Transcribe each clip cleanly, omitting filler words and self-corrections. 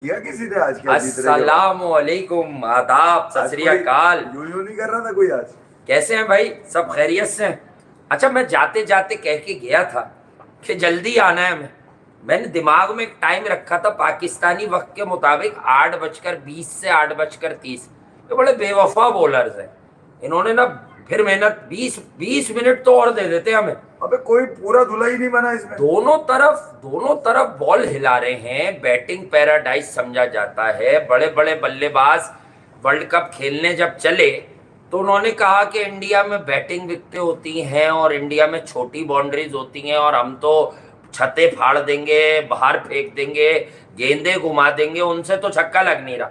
किया किसी ने आज? क्या जीत रहे हो? अस्सलामुअलैकुम, आदाब, सत आज श्री कोई अकाल। यूं नहीं कर रहा था कोई आज? कैसे हैं भाई? सब हाँ। खैरियत से हैं? अच्छा, मैं जाते जाते कह के गया था कि जल्दी आना है। मैंने दिमाग में एक टाइम रखा था पाकिस्तानी वक्त के मुताबिक 8:20 से 8:30। ये बड़े बेवफा बॉलर्स हैं। इन्होंने ना फिर मेहनत 20 मिनट तो और दे देते हमें। अबे कोई पूरा धुला ही नहीं बना इसमें। दोनों तरफ बॉल हिला रहे हैं। बैटिंग पैराडाइज समझा जाता है। बड़े बड़े बल्लेबाज वर्ल्ड कप खेलने जब चले तो उन्होंने कहा कि इंडिया में बैटिंग विकेटें होती हैं और इंडिया में छोटी बाउंड्रीज होती हैं और हम तो छते फाड़ देंगे, बाहर फेंक देंगे, गेंदे घुमा देंगे, उनसे तो छक्का लग नहीं रहा।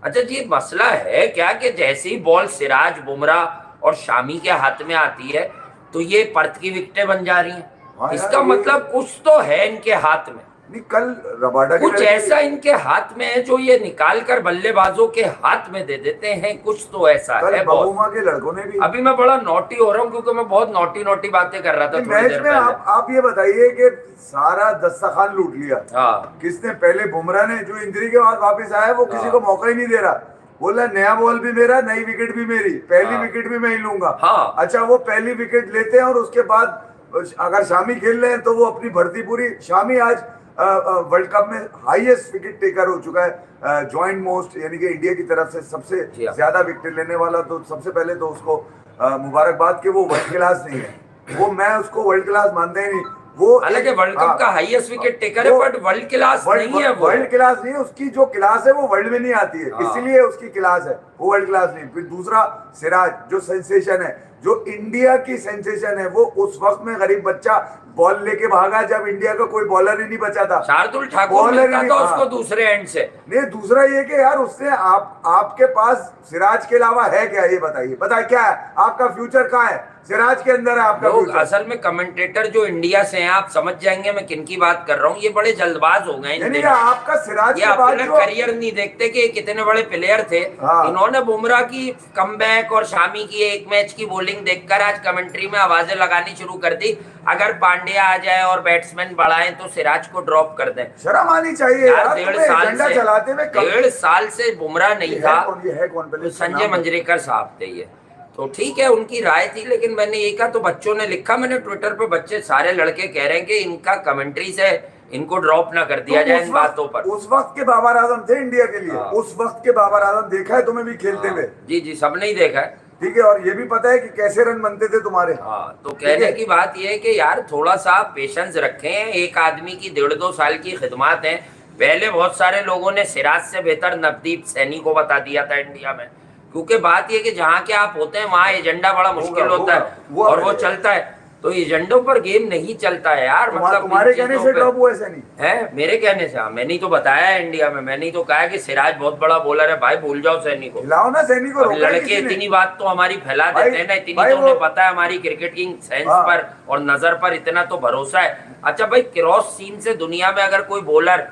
अच्छा जी, मसला है क्या कि जैसे ही बॉल सिराज, बुमराह और शामी के हाथ में आती है तो ये पर्थ की विकेटें बन जा रही हैं। हाँ यार, इसका ये मतलब कुछ तो है इनके हाथ में। नहीं, कल रबाडा के कुछ लड़के ऐसा इनके हाथ में है जो ये निकाल कर बल्लेबाजों के हाथ में दे देते हैं। कुछ तो ऐसा कल है बॉस। बबूमा के लड़कों ने भी। अभी मैं बड़ा नोटी हो रहा हूँ क्योंकि मैं बहुत नोटी नोटी बातें कर रहा था थोड़ी मैच देर में पहले। आप ये बताइए कि सारा दस्तरखान लूट लिया। हाँ किसने? पहले बुमराह ने, जो इंजरी के बाद वापस आया, वो किसी को मौका ही नहीं दे रहा। बोला नया बॉल भी मेरा, नई विकेट भी मेरी, पहली हाँ विकेट भी मैं ही लूंगा। हाँ अच्छा, वो पहली विकेट लेते हैं और उसके बाद अगर शामी खेल रहे हैं तो वो अपनी भर्ती पूरी। शामी आज वर्ल्ड कप में हाईएस्ट विकेट टेकर हो चुका है, जॉइंट मोस्ट, यानी कि इंडिया की तरफ से सबसे जी हाँ। ज्यादा विकेट लेने वाला। तो सबसे पहले तो उसको मुबारकबाद कि वो वर्ल्ड क्लास नहीं है। वो मैं उसको वर्ल्ड क्लास मानता ही नहीं। वो हालांकि वर्ल्ड हाँ, कप का हाईएस्ट विकेट टेकर है, बट वर्ल्ड क्लास नहीं है वो। वर्ल्ड क्लास नहीं है। उसकी जो क्लास है वो वर्ल्ड में नहीं आती है, हाँ। इसलिए उसकी क्लास है, वो वर्ल्ड क्लास नहीं। फिर दूसरा, सिराज जो सेंसेशन है, जो इंडिया की सेंसेशन है, वो उस वक्त में गरीब बच्चा बॉल लेके भागा जब इंडिया का कोई बॉलर ही नहीं बचा था। शार्दुल ठाकुर बॉलर ही मिलता नहीं, था हाँ। उसको दूसरे एंड से। नहीं, दूसरा ये कि यार उससे आपके पास सिराज के अलावा है क्या? ये बताइए, क्या है आपका फ्यूचर? कहाँ है? सिराज के अंदर है आपका लोग फ्यूचर। असल में कमेंटेटर जो इंडिया से हैं, आप समझ जाएंगे मैं किन की बात कर रहा हूँ। ये बड़े जल्दबाज हो गए इन यानी कि दिनों। आपका सिराज ये के बाद अपना जो करियर नहीं देखते कि कितने बड़े प्लेयर थे। हाँ। इन्होंने बुमराह की कमबैक और शामी की एक मैच की बॉलिंग देखकर आज कमेंट्री में आवाजें लगानी शुरू कर दी, अगर पांड्या आ जाए और बैट्समैन बढ़ाएं तो सिराज को ड्रॉप कर दें। शर्म आनी चाहिए यार, यार, तुम्हें एजेंडा चलाते हुए। 1.5 साल से बुमराह नहीं था। ये है कौन पहले? संजय मंजरेकर साहब थे ये। तो ठीक है, उनकी राय थी, लेकिन मैंने ये कहा तो बच्चों ने लिखा, मैंने ट्विटर पे, बच्चे सारे लड़के कह रहे हैं कि इनका कमेंट्री से इनको ड्रॉप ना कर दिया जाए इन बातों पर। उस वक्त के बाबर आजम थे इंडिया के लिए। हाँ। उस वक्त के बाबर आजम देखा है तुम्हें भी खेलते हुए? जी जी, सबने ही देखा है। ठीक है, और ये भी पता है कि कैसे रन बनते थे तुम्हारे। हाँ, तो कहने की बात यह है कि यार थोड़ा सा पेशेंस रखें। एक आदमी की 1.5-2 साल की खिदमत है। पहले बहुत सारे लोगों ने सिराज से बेहतर नवदीप सैनी को बता दिया था इंडिया में, क्योंकि बात यह कि जहाँ के आप होते हैं वहाँ एजेंडा बड़ा मुश्किल होता है और वो चलता है। तो एजेंडों पर गेम नहीं चलता है यार। मतलब तुम्हारे कहने से ड्रॉप हुआ सैनी है, मेरे कहने से। हाँ, मैंने ही तो बताया है इंडिया में। मैंने ही तो कहा कि सिराज बहुत बड़ा बॉलर है भाई, भूल जाओ सैनी को। लाओ ना सैनी को। अब लड़के इतनी बात तो हमारी फैला देते हैं ना, इतनी तो उन्हें पता है हमारी क्रिकेट की सेंस पर और नजर पर, इतना तो भरोसा है। अच्छा भाई, क्रॉस सीम से दुनिया में अगर कोई बॉलर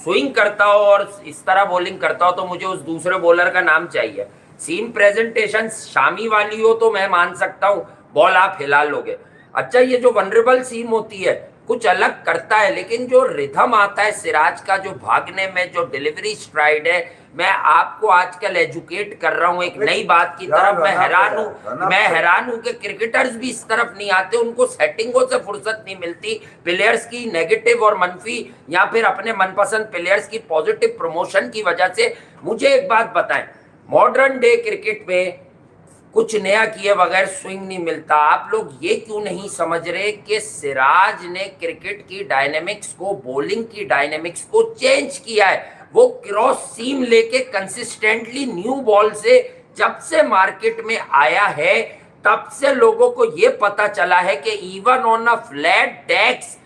स्विंग करता हो और इस तरह बॉलिंग करता हो तो मुझे उस दूसरे बॉलर का नाम चाहिए। सीम प्रेजेंटेशन शामी वाली हो तो मैं मान सकता हूँ, बॉल आप हिला लोगे। अच्छा, ये जो वनरेबल सीम होती है कुछ अलग करता है, लेकिन जो रिथम आता है सिराज का, जो भागने में जो डिलीवरी स्ट्राइड है, मैं आपको आजकल एजुकेट कर रहा हूं एक नई बात की तरफ। मैं हैरान हूं कि क्रिकेटर्स भी इस तरफ नहीं आते। उनको सेटिंगों से फुर्सत नहीं मिलती, प्लेयर्स की नेगेटिव और मनफी या फिर अपने मनपसंद प्लेयर्स की पॉजिटिव प्रमोशन की वजह से। मुझे एक बात बताएं, मॉडर्न डे क्रिकेट में कुछ नया किए बगैर स्विंग नहीं मिलता। आप लोग ये क्यों नहीं समझ रहे कि सिराज ने क्रिकेट की डायनेमिक्स को, बॉलिंग की डायनेमिक्स को चेंज किया है। वो क्रॉस सीम लेके कंसिस्टेंटली न्यू बॉल से जब से मार्केट में आया है तब से लोगों को ये पता चला है कि even on a flat decks,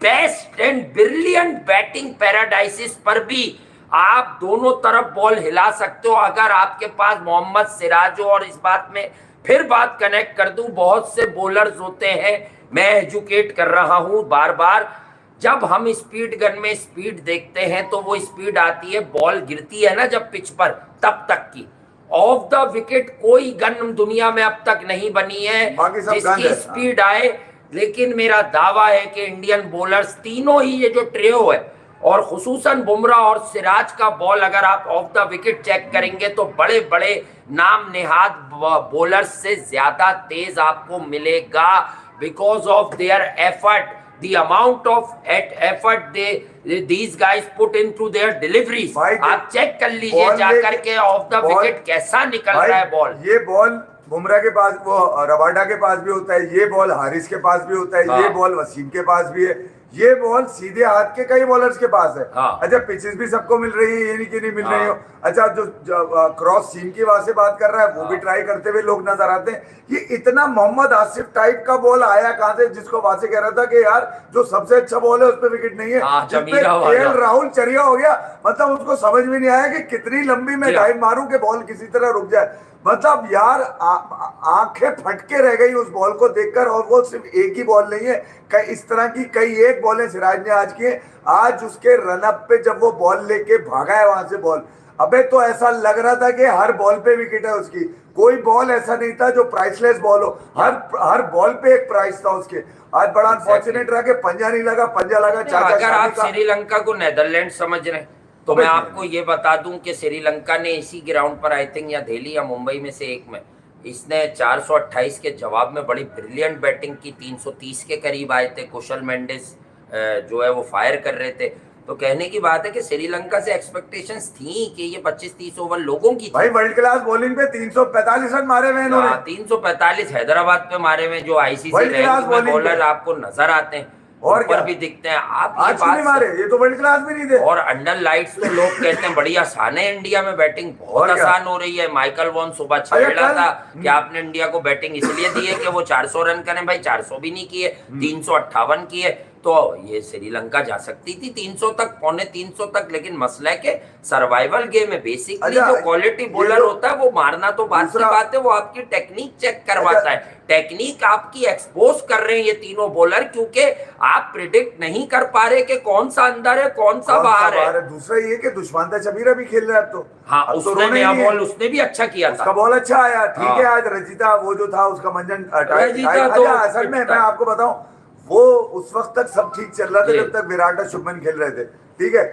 best and brilliant batting paradises पर भी आप दोनों तरफ बॉल हिला सकते हो अगर आपके पास मोहम्मद सिराज हो। और इस बात में फिर बात कनेक्ट कर दूं, बहुत से बॉलर्स होते हैं, मैं एजुकेट कर रहा हूं बार बार, जब हम स्पीड गन में स्पीड देखते हैं तो वो स्पीड आती है, बॉल गिरती है ना जब पिच पर, तब तक की। ऑफ द विकेट कोई गन दुनिया में अब तक नहीं बनी है जिसकी स्पीड आए। लेकिन मेरा दावा है कि इंडियन बॉलर्स तीनों ही, ये जो ट्रियो है, और खुसूसन बुमराह और सिराज का बॉल अगर आप ऑफ द विकेट चेक करेंगे तो बड़े बड़े नाम नेहाद बॉलर्स से ज्यादा तेज आपको मिलेगा, because of their effort, the amount of effort these guys put into their deliveries। आप चेक कर लीजिए जाकर के ऑफ द विकेट कैसा निकल रहा है बॉल। ये बॉल बुमराह के पास, वो रबाडा के पास भी होता है, ये बॉल हारिस के पास भी होता है, ये बॉल वसीम के पास भी है, ये बॉल सीधे हाथ के कई बॉलर्स के पास है। अच्छा, पिचेस भी सबको मिल रही है, ये नहीं कि नहीं मिल रही हो। अच्छा, जो क्रॉस सीम की वहां से बात कर रहा है वो भी ट्राई करते हुए लोग नजर आते हैं। ये इतना मोहम्मद आसिफ टाइप का बॉल आया कहां से, जिसको वहां से कह रहा था कि यार जो सबसे अच्छा बॉल है उस पर विकेट नहीं है, केएल राहुल चरिया हो गया। मतलब उसको समझ में नहीं आया कि कितनी लंबी मैं डाइव मारूं कि बॉल किसी तरह रुक जाए। मतलब यार आंखें फटके रह गई उस बॉल को देखकर। और वो सिर्फ एक ही बॉल नहीं है, इस तरह की कई एक बॉलें सिराज ने आज की है। आज उसके रनअप पे जब वो बॉल लेके भागा है वहां से बॉल, अबे तो ऐसा लग रहा था कि हर बॉल पे विकेट है उसकी। कोई बॉल ऐसा नहीं था जो प्राइसलेस बॉल हो, हर बॉल पे एक प्राइस था उसके। आज बड़ा अनफॉर्चुनेट रहा कि पंजा नहीं लगा, पंजा लगा चाचा। अगर आप श्रीलंका को नेदरलैंड समझ रहे हैं तो मैं आपको ये बता दूं कि श्रीलंका ने इसी ग्राउंड पर, आई थिंक या दिल्ली या मुंबई में से एक में, इसने 428 के जवाब में बड़ी ब्रिलियंट बैटिंग की। 330 के करीब आए थे, कुशल मेंडिस जो है वो फायर कर रहे थे। तो कहने की बात है कि श्रीलंका से एक्सपेक्टेशंस थी कि ये 25-30 ओवर लोगों की भाई वर्ल्ड क्लास बॉलिंग पे 345 रन मारे हुए इन्होंने। 345 हैदराबाद पे मारे हुए, जो आईसीसी रैंक में बॉलर आपको नजर आते हैं और ऊपर भी दिखते हैं। आप आज ये बात मारे, ये तो वर्ल्ड क्लास भी नहीं थे। और अंडर लाइट्स तो लोग कहते हैं बड़ी आसान है, इंडिया में बैटिंग बहुत आसान हो रही है। माइकल वॉन सुबह छेड़ रहा था कि आपने इंडिया को बैटिंग इसलिए दी है कि वो 400 रन करें। भाई 400 भी नहीं किए, 358 किए, तो ये श्रीलंका जा सकती थी 300 तक, 250 तक। लेकिन मसला है कि सर्वाइवल गेम में बेसिकली जो क्वालिटी बॉलर होता है वो मारना तो बात की बात है, वो आपकी टेक्निक चेक करवाता है। टेक्निक आपकी एक्सपोज कर रहे हैं ये तीनों बॉलर, क्योंकि आप प्रिडिक्ट नहीं कर पा रहे कि कौन सा अंदर है कौन सा बाहर है। दूसरा ये कि दुश्मंता शबीरा भी खेल रहा है अब तो। हाँ, उसने नया बॉल उसने भी अच्छा किया था, उसका बॉल अच्छा आया। ठीक है, आज रजिता वो जो था उसका मंजन असल में मैं आपको बताऊं, वो उस वक्त तक सब ठीक चल रहा था जब तक विराट और शुभमन खेल रहे थे। ठीक है,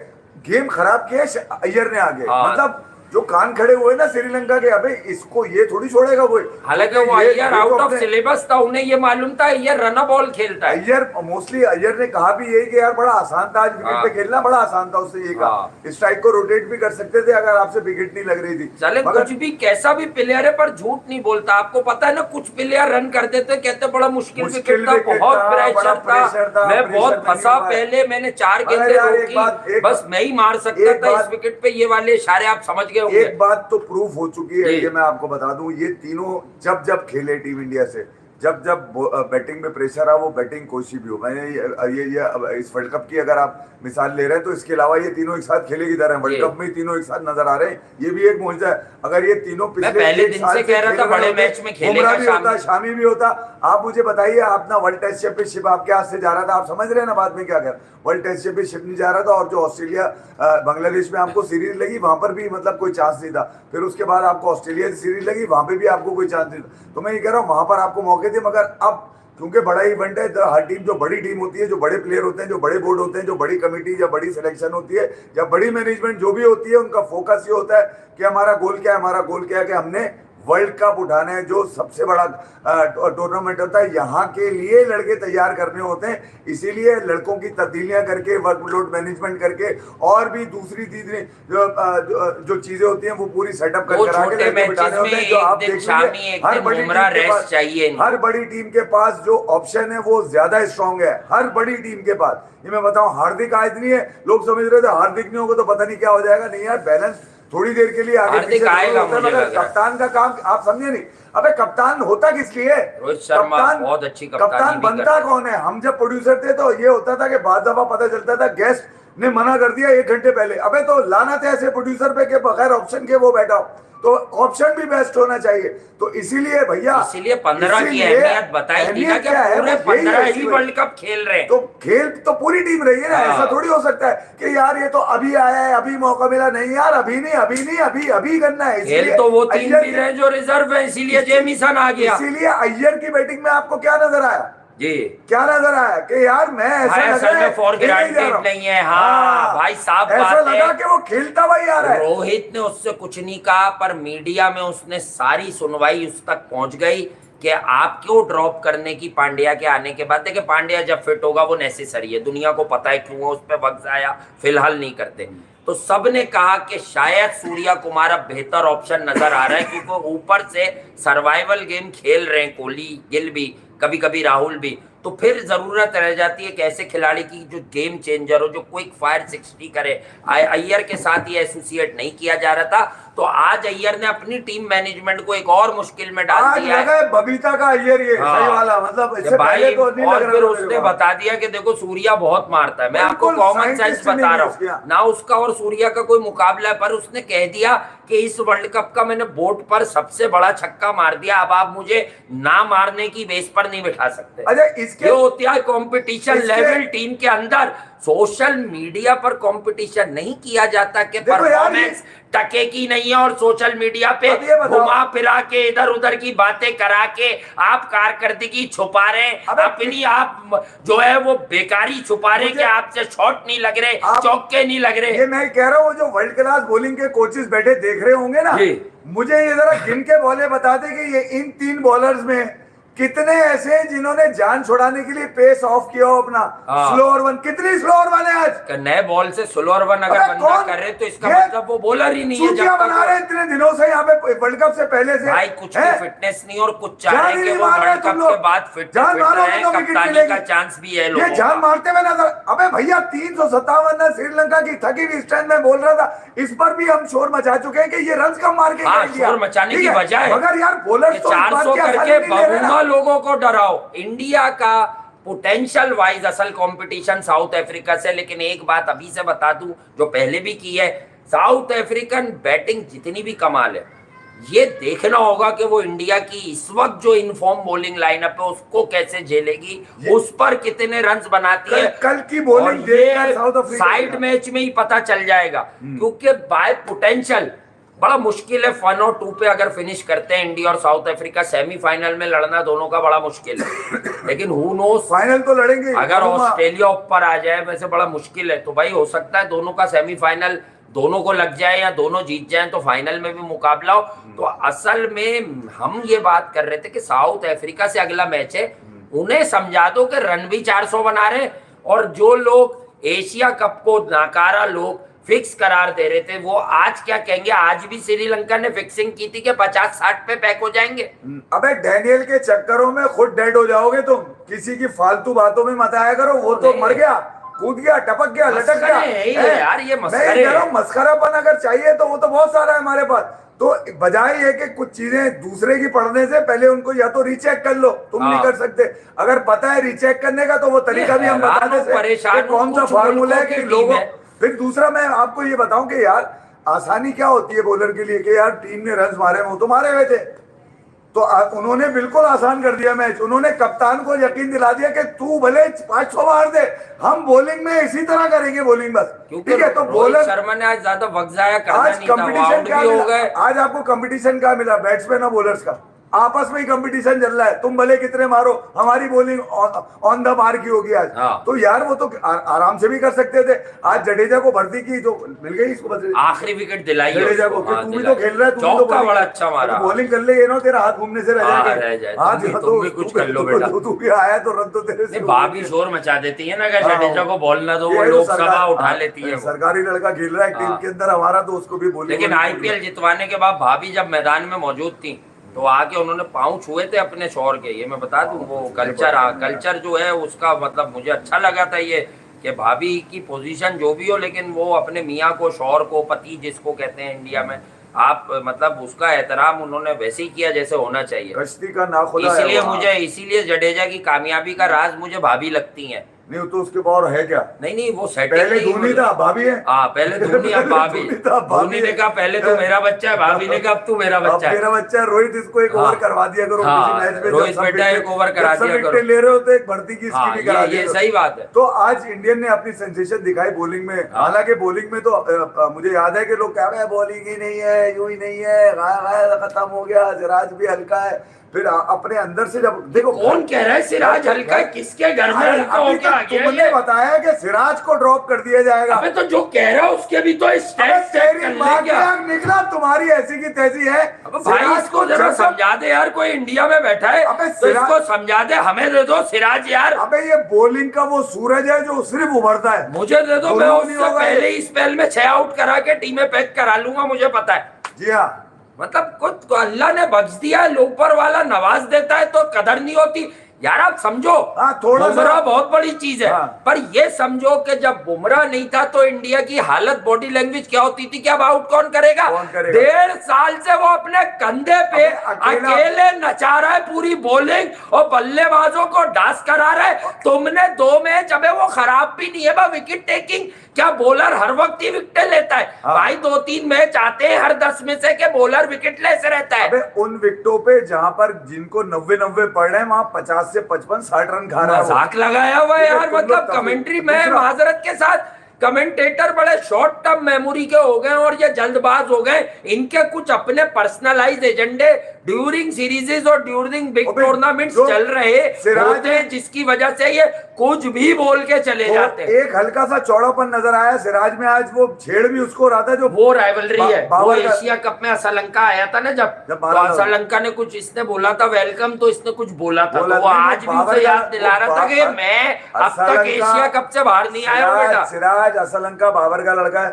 गेम खराब किया अय्यर ने आगे। मतलब जो कान खड़े हुए ना श्रीलंका के, अबे इसको ये थोड़ी छोड़ेगा कोई। हालांकि वो अय्यर आउट ऑफ सिलेबस था, उन्हें ये मालूम था अय्यर रन बॉल खेलता है। अय्यर मोस्टली अय्यर ने कहा भी यही कि यार बड़ा आसान था आज विकेट पे खेलना, बड़ा आसान था। उससे ये कहा स्ट्राइक को रोटेट भी कर सकते थे अगर आपसे विकेट नहीं लग रही थी। चले कुछ भी कैसा भी प्लेयर है पर झूठ नहीं बोलता। आपको पता है ना, कुछ प्लेयर रन कर देते, कहते बड़ा मुश्किल विकेट था, बहुत प्रेशर था, मैं बहुत फंसा पहले, मैंने 4 गेंदें रोकी, बस मैं ही मार सकता था इस विकेट पे। ये वाले इशारे आप समझ गए। एक बात तो प्रूफ हो चुकी है, ये मैं आपको बता दूं, ये तीनों जब खेले टीम इंडिया से, जब बैटिंग में प्रेशर आ, वो बैटिंग कोई सी भी हो। मैंने ये इस वर्ल्ड कप की अगर आप मिसाल ले रहे हैं तो इसके अलावा ये तीनों एक साथ खेले की तरह वर्ल्ड कप में तीनों एक साथ नजर आ रहे हैं, ये भी एक मुआजिजा है। अगर ये तीनों पहले दिन से कह रहा था बड़े मैच में खेलेगा, भी होता, शामी भी होता। आप मुझे बताइए, अपना वर्ल्ड टेस्ट चैंपियनशिप आपके हाथ से जा रहा था, आप समझ रहे हैं ना बात में क्या कर, वर्ल्ड टेस्ट चैंपियनशिप नहीं जा रहा था। और जो ऑस्ट्रेलिया बांग्लादेश में आपको सीरीज लगी, वहां पर भी मतलब कोई चांस नहीं था। फिर उसके बाद आपको ऑस्ट्रेलिया की सीरीज लगी, वहां पे भी आपको कोई चांस नहीं था। तो मैं ये कह रहा हूँ वहां पर आपको मौके थे, मगर अब क्योंकि बड़ा इवेंट है, हर टीम जो बड़ी टीम होती है, जो बड़े प्लेयर होते हैं, जो बड़े बोर्ड होते हैं, जो बड़ी कमेटी या बड़ी सिलेक्शन होती है या बड़ी मैनेजमेंट जो भी होती है, उनका फोकस ये होता है कि हमारा गोल क्या है, हमारा गोल क्या है कि हमने वर्ल्ड कप उठाना है, जो सबसे बड़ा टूर्नामेंट होता है। यहाँ के लिए लड़के तैयार करने होते हैं, इसीलिए लड़कों की तब्दीलियां करके, वर्कलोड मैनेजमेंट करके, और भी दूसरी तीसरी जो चीजें होती हैं वो पूरी सेटअप कर बिठाने होते हैं। जो आप देखेंगे हर बड़ी टीम के पास जो ऑप्शन है वो ज्यादा स्ट्रॉन्ग है, हर बड़ी टीम के पास। ये मैं बताऊं, हार्दिक आज नहीं है, लोग समझ रहे थे हार्दिक नहीं होगा तो पता नहीं क्या हो जाएगा। नहीं यार, बैलेंस थोड़ी देर के लिए आगे पीछे आएगा, मगर कप्तान का काम आप समझे नहीं। अबे कप्तान होता किस लिए? रोहित शर्मा बहुत अच्छी कप्तान बनता कौन है? हम जब प्रोड्यूसर थे तो ये होता था कि बाद दफा पता चलता था गेस्ट ने मना कर दिया 1 घंटे पहले, अबे तो लाना था ऐसे प्रोड्यूसर पे कि बगैर ऑप्शन के वो बैठा हो। तो ऑप्शन भी बेस्ट होना चाहिए। तो इसीलिए भैया, इसीलिए 15 की अहमियत बताई थी ना कि पूरे 15 ही वर्ल्ड कप खेल रहे हैं। तो खेल तो पूरी टीम रही है ना। ऐसा थोड़ी हो सकता है कि यार ये तो अभी आया है, अभी मौका मिला। नहीं यार, अभी नहीं, अभी करना है। खेल तो वो 3 भी रहे जो रिजर्व है, इसीलिए जेमिसन आ गया। इसीलिए अय्यर की बैटिंग में आपको क्या नजर आया? जी क्या नजर आया कि यार मैं ऐसा भाई लगा असल में फॉर खेले ही जा रहा ग्रांटेड हूं। नहीं है। हाँ भाई साफ ऐसा बात लगा है। कि वो खेलता हुआ ही आ रहा है। रोहित ने उससे कुछ नहीं कहा, पर मीडिया में उसने सारी सुनवाई उस तक पहुंच गई कि आप क्यों ड्रॉप करने की पांड्या के आने के बाद। देखिए पांड्या जब फिट होगा वो नेसेसरी है, दुनिया को पता है क्यों है, उस पर वक्त आया, फिलहाल नहीं करते। तो सबने कहा कि शायद सूर्या कुमार अब बेहतर ऑप्शन नजर आ रहा है, क्योंकि ऊपर से सर्वाइवल गेम खेल रहे हैं कोहली, गिल भी, कभी कभी राहुल भी। तो फिर जरूरत रह जाती है कि ऐसे खिलाड़ी की जो गेम चेंजर हो, जो क्विक फायर 60 करे। अय्यर के साथ ये एसोसिएट नहीं किया जा रहा था, तो आज अय्यर ने अपनी टीम मैनेजमेंट को एक और मुश्किल में डाल आज दिया लगा है बबीता का अय्यर ये हाँ। सही वाला, मतलब कि इससे भाई पहले तो नहीं लग और रहा फिर था उसने मेरे को। बता दिया कि देखो सूर्या बहुत मारता है। मैं आपको बिल्कुल, कॉमन सेंस साइंटिस्ट ही बता नहीं रहा है उसके हूँ यहाँ। ना, उसका और सूर्या का कोई मुकाबला है, पर उसने कह दिया कि इस वर्ल्ड कप का मैंने बोर्ड पर सबसे बड़ा छक्का मार दिया, अब आप मुझे ना मारने की बेस पर नहीं बिठा सकते। अच्छा इसके ये होती है कंपटीशन इसके- लेवल टीम के अंदर। सोशल मीडिया पर कंपटीशन नहीं किया जाता कि देखो यार, परफॉर्मेंस टके की नहीं है, और सोशल मीडिया पे अब ये बताओ- घुमा फिरा के इधर उधर की बातें करा के आप कारकर्दगी छुपा रहे हैं अबे अपनी, आप जो है वो बेकारी छुपा रहे मुझे- कि आपसे शॉट नहीं लग रहे, आप- चौके नहीं लग रहे। ये मैं कह रहा हूँ, जो वर्ल्ड क्लास बॉलिंग के कोचेस बैठे देख रहे होंगे ना, जी। मुझे ये जरा गिन के बॉले बता दे कि ये इन 3 बॉलर्स में कितने ऐसे हैं जिन्होंने जान छुड़ाने के लिए पेस ऑफ किया हो अपना। हाँ। स्लोअर वन, कितनी स्लोअर वन है आज? नए बॉल से स्लोअर वन अगर अबे बंदा कौन- कर रहे तो इसका ये मतलब वो बॉलर ही नहीं है। चूतियां बना रहे हैं इतने दिनों से यहाँ पे वर्ल्ड कप से पहले से। भाई कुछ हैं? की फिटनेस नहीं, और कुछ चाह जान रहे ही हैं कि नहीं वो मार रहे वर्ल्ड तुम कप लोग। के बाद फिट जान फिट मारोगे रहे, तो विकेट कप्तानी मिलेगी। का चांस भी है ये लोगों जान का। मारते हुए नजर। अबे भैया 357 रन श्रीलंका की थकी हुई स्ट्रेंथ में बोल रहा था, इस पर भी हम शोर मचा चुके हैं कि ये रन कम मार के हाँ, खेल दिया। शोर मचाने ठीक की है? बजाय मगर यार बॉलर तो 400 करके बबूमा लोगों को डराओ। इंडिया का पोटेंशियल वाइज असल कंपटीशन साउथ अफ्रीका से। लेकिन एक बात अभी से बता दूं, जो पहले भी की है, साउथ अफ्रीकन बैटिंग जितनी भी कमाल है, ये देखना होगा कि वो इंडिया की इस वक्त जो इनफॉर्म बॉलिंग लाइनअप है उसको कैसे झेलेगी, उस पर कितने रन्स बनाती है। कल की बॉलिंग और देखकर ये साउथ अफ्रीका साइड मैच में ही पता चल जाएगा, क्योंकि बाय पोटेंशियल बड़ा मुश्किल है। 1 और 2 पे अगर फिनिश करते हैं इंडिया और साउथ अफ्रीका, सेमीफाइनल में लड़ना दोनों का बड़ा मुश्किल है। लेकिन हु नोस, फाइनल तो लड़ेंगे। अगर ऑस्ट्रेलिया ऊपर आ जाए, वैसे बड़ा मुश्किल है, तो भाई हो सकता है दोनों का सेमीफाइनल दोनों को लग जाए या दोनों जीत जाएं तो फाइनल में भी मुकाबला हो। तो असल में हम ये बात कर रहे थे कि साउथ अफ्रीका से अगला मैच है, उन्हें समझा दो कि रन भी 400 बना रहे, और जो लोग एशिया कप को नाकारा लोग फिक्स करार दे रहे थे, वो आज क्या कहेंगे। आज भी श्रीलंका ने फिक्सिंग की थी कि 50-60 पे पैक हो जाएंगे। अबे डैनियल के चक्करों में खुद डेड हो जाओगे तुम, किसी की फालतू बातों में मत आया करो। वो तो मर गया, कूद गया, टपक गया, लटक गया। है यार, ये मैं मस्खरे कह रहा हैं। हूं, मस्खरापन अगर चाहिए तो वो तो बहुत सारा है हमारे पास। तो बजाय ये कि कुछ चीजें दूसरे की पढ़ने से पहले उनको या तो रीचेक कर लो, तुम नहीं हाँ। कर सकते। अगर पता है रीचेक करने का तो वो तरीका भी हम बता देते परेशान हैं कि कौन सा कुछ फार्मूला है मुल्कों कि की लोगों। टीम है। फिर दूसरा मैं आपको ये बताऊं कि यार आसानी क्या होती है बॉलर के लिए कि यार टीम ने रन मारे, वो तो मारे हुए थे, तो उन्होंने बिल्कुल आसान कर दिया मैच। उन्होंने कप्तान को यकीन दिला दिया कि तू भले 500 मार दे, हम बॉलिंग में इसी तरह करेंगे बॉलिंग बस। क्योंकि ठीक है, तो रोहित बॉलर शर्मा ने आज ज्यादा वक्त जाया करना आज नहीं था, वो कंपटीशन आउट क्या भी हो मिला? गए। आज आपको कंपटीशन क्या मिला? बैट्समैन और बॉलर्स का आपस में ही कंपटीशन चल रहा है। तुम भले कितने मारो, हमारी बॉलिंग ऑन द मार की होगी आज। हाँ। तो यार वो तो आराम से भी कर सकते थे। आज जडेजा को भर्ती की, जो मिल गई इसको आखिरी विकेट दिलाई है जडेजा को, उसको, हाँ, तू भी दिलाई। तो खेल रहा है, तू भी तो चौका bowling- बड़ा अच्छा मारा। बॉलिंग कर ले, ये ना तेरा हाथ घूमने से रह हाँ, जाएगा। रह जाए। हाँ, तुम भी कुछ कर लो बेटा। तू भी आया तो रन तो तेरे से नहीं, भाभी शोर मचा देती है ना, अगर हाँ। जडेजा को बॉल ना दो वो ये तो लोकसभा सरकार- उठा हाँ, लेती है वो। सरकारी लड़का खेल रहा है टीम हाँ। के अंदर हमारा, तो उसको भी बोली। लेकिन आईपीएल जितवाने के बाद भाभी जब मैदान में मौजूद थी तो आके उन्होंने पांव छुए थे अपने शौहर के। ये मैं बता दूं, वो कल्चर जो है उसका, मतलब मुझे अच्छा लगा था ये कि भाभी की पोजीशन जो भी हो, लेकिन वो अपने मियाँ को, शौहर को, पति जिसको कहते हैं इंडिया में, आप मतलब उसका एहतराम उन्होंने वैसे ही किया जैसे होना चाहिए। कश्ती का नाखुदा है इसीलिए वो। इसीलिए जडेजा की कामयाबी का राज मुझे भाभी लगती है नहीं तो उसके बाद है क्या? नहीं नहीं, वो सेटिंग पहले नहीं धोनी था, भाभी है। हाँ पहले धोनी, अब भाभी। धोनी था, भाभी धोनी ने है। कहा पहले तो मेरा बच्चा है, भाभी ने कहा अब तू मेरा अब बच्चा है। मेरा बच्चा है, रोहित इसको एक हाँ। ओवर करवा दिया करो हाँ, किसी मैच में। रोहित बेटा एक ओवर करा दिया करो। ले रहे हो तो एक भर्ती की हाँ, स्कीम करा दिया ये करो। सही बात है। तो आज इंडियन ने अपनी सेंसेशन दिखाई बॉलिंग में। हाँ। हालांकि बॉलिंग में तो मुझे याद है कि लोग कह रहे हैं बॉलिंग ही नहीं है, यूं ही नहीं है, गाया खत्म हो गया, सिराज भी हल्का है। फिर अपने अंदर से जब देखो, कौन कह रहा है सिराज हल्का है? किसके घर में हल्का हो गया? तुमने बताया कि सिराज को ड्रॉप कर दिया जाएगा। अबे तो जो कह रहा है उसके भी तो स्टेट सेट कर ले क्या? निकला तुम्हारी ऐसी की तैसी है। अबे भाई इसको जरा समझा दे यार, कोई इंडिया में बैठा है तो इसको समझा दे, हमें दे दो सिराज यार। अबे ये बॉलिंग का वो सूरज है जो सिर्फ उभरता है। मुझे दे दो, मैं उससे पहले ही स्पेल में 6 आउट करा के टीमें पैक करा लूंगा, मुझे पता है। जी हाँ, मतलब कुछ तो अल्लाह ने बख्श दिया है, ऊपर वाला नवाज देता है तो कदर नहीं होती यार। आप समझो, हाँ, थोड़ा सा बुमराह बहुत बड़ी चीज है। हाँ। पर ये समझो कि जब बुमराह नहीं था तो इंडिया की हालत, बॉडी लैंग्वेज क्या होती थी कि अब आउट कौन करेगा? कौन करेगा? 1.5 साल से वो अपने कंधे पे अकेले नचा रहा है पूरी बॉलिंग और बल्लेबाजों को डांस करा रहा है। तुमने 2 मैच, अबे वो खराब भी नहीं है विकेट टेकिंग, क्या बॉलर हर वक्त ही विकेट लेता है? हाँ। भाई 2-3 मैच आते हैं हर 10 में से के बॉलर विकेट लेसे रहता है। अबे उन विकेटों पे जहां पर जिनको 90 पड़ रहे हैं वहां 50 से 55-60 रन खा रहा है। मजाक लगाया हुआ है यार। तुम लोग मतलब काफी- कमेंट्री में दूसरा- माजरत के साथ कमेंटेटर बड़े शॉर्ट टर्म मेमोरी के हो गए और ये जल्दबाज हो गए। इनके कुछ अपने पर्सनलाइज एजेंडे ड्यूरिंग सीरीजेस और ड्यूरिंग बिग टूर्नामेंट्स चल रहे होते हैं, जिसकी वजह से ये कुछ भी बोल के चले जाते हैं। एक हल्का सा चौड़ापन नजर आया सिराज में आज, वो छेड़ भी उसको रहा था जो वो राइवलरी है। वो बाबर का- एशिया कप में श्रीलंका आया था ना, जब तो मारा था। श्रीलंका ने कुछ इसने बोला था वेलकम, तो इसने कुछ बोला था, तो वो नहीं, आज भी उसे याद दिला रहा था कि मैं अब तक एशिया कप से बाहर नहीं आया हूं बेटा। सिराज श्रीलंका बाबर का लड़का है,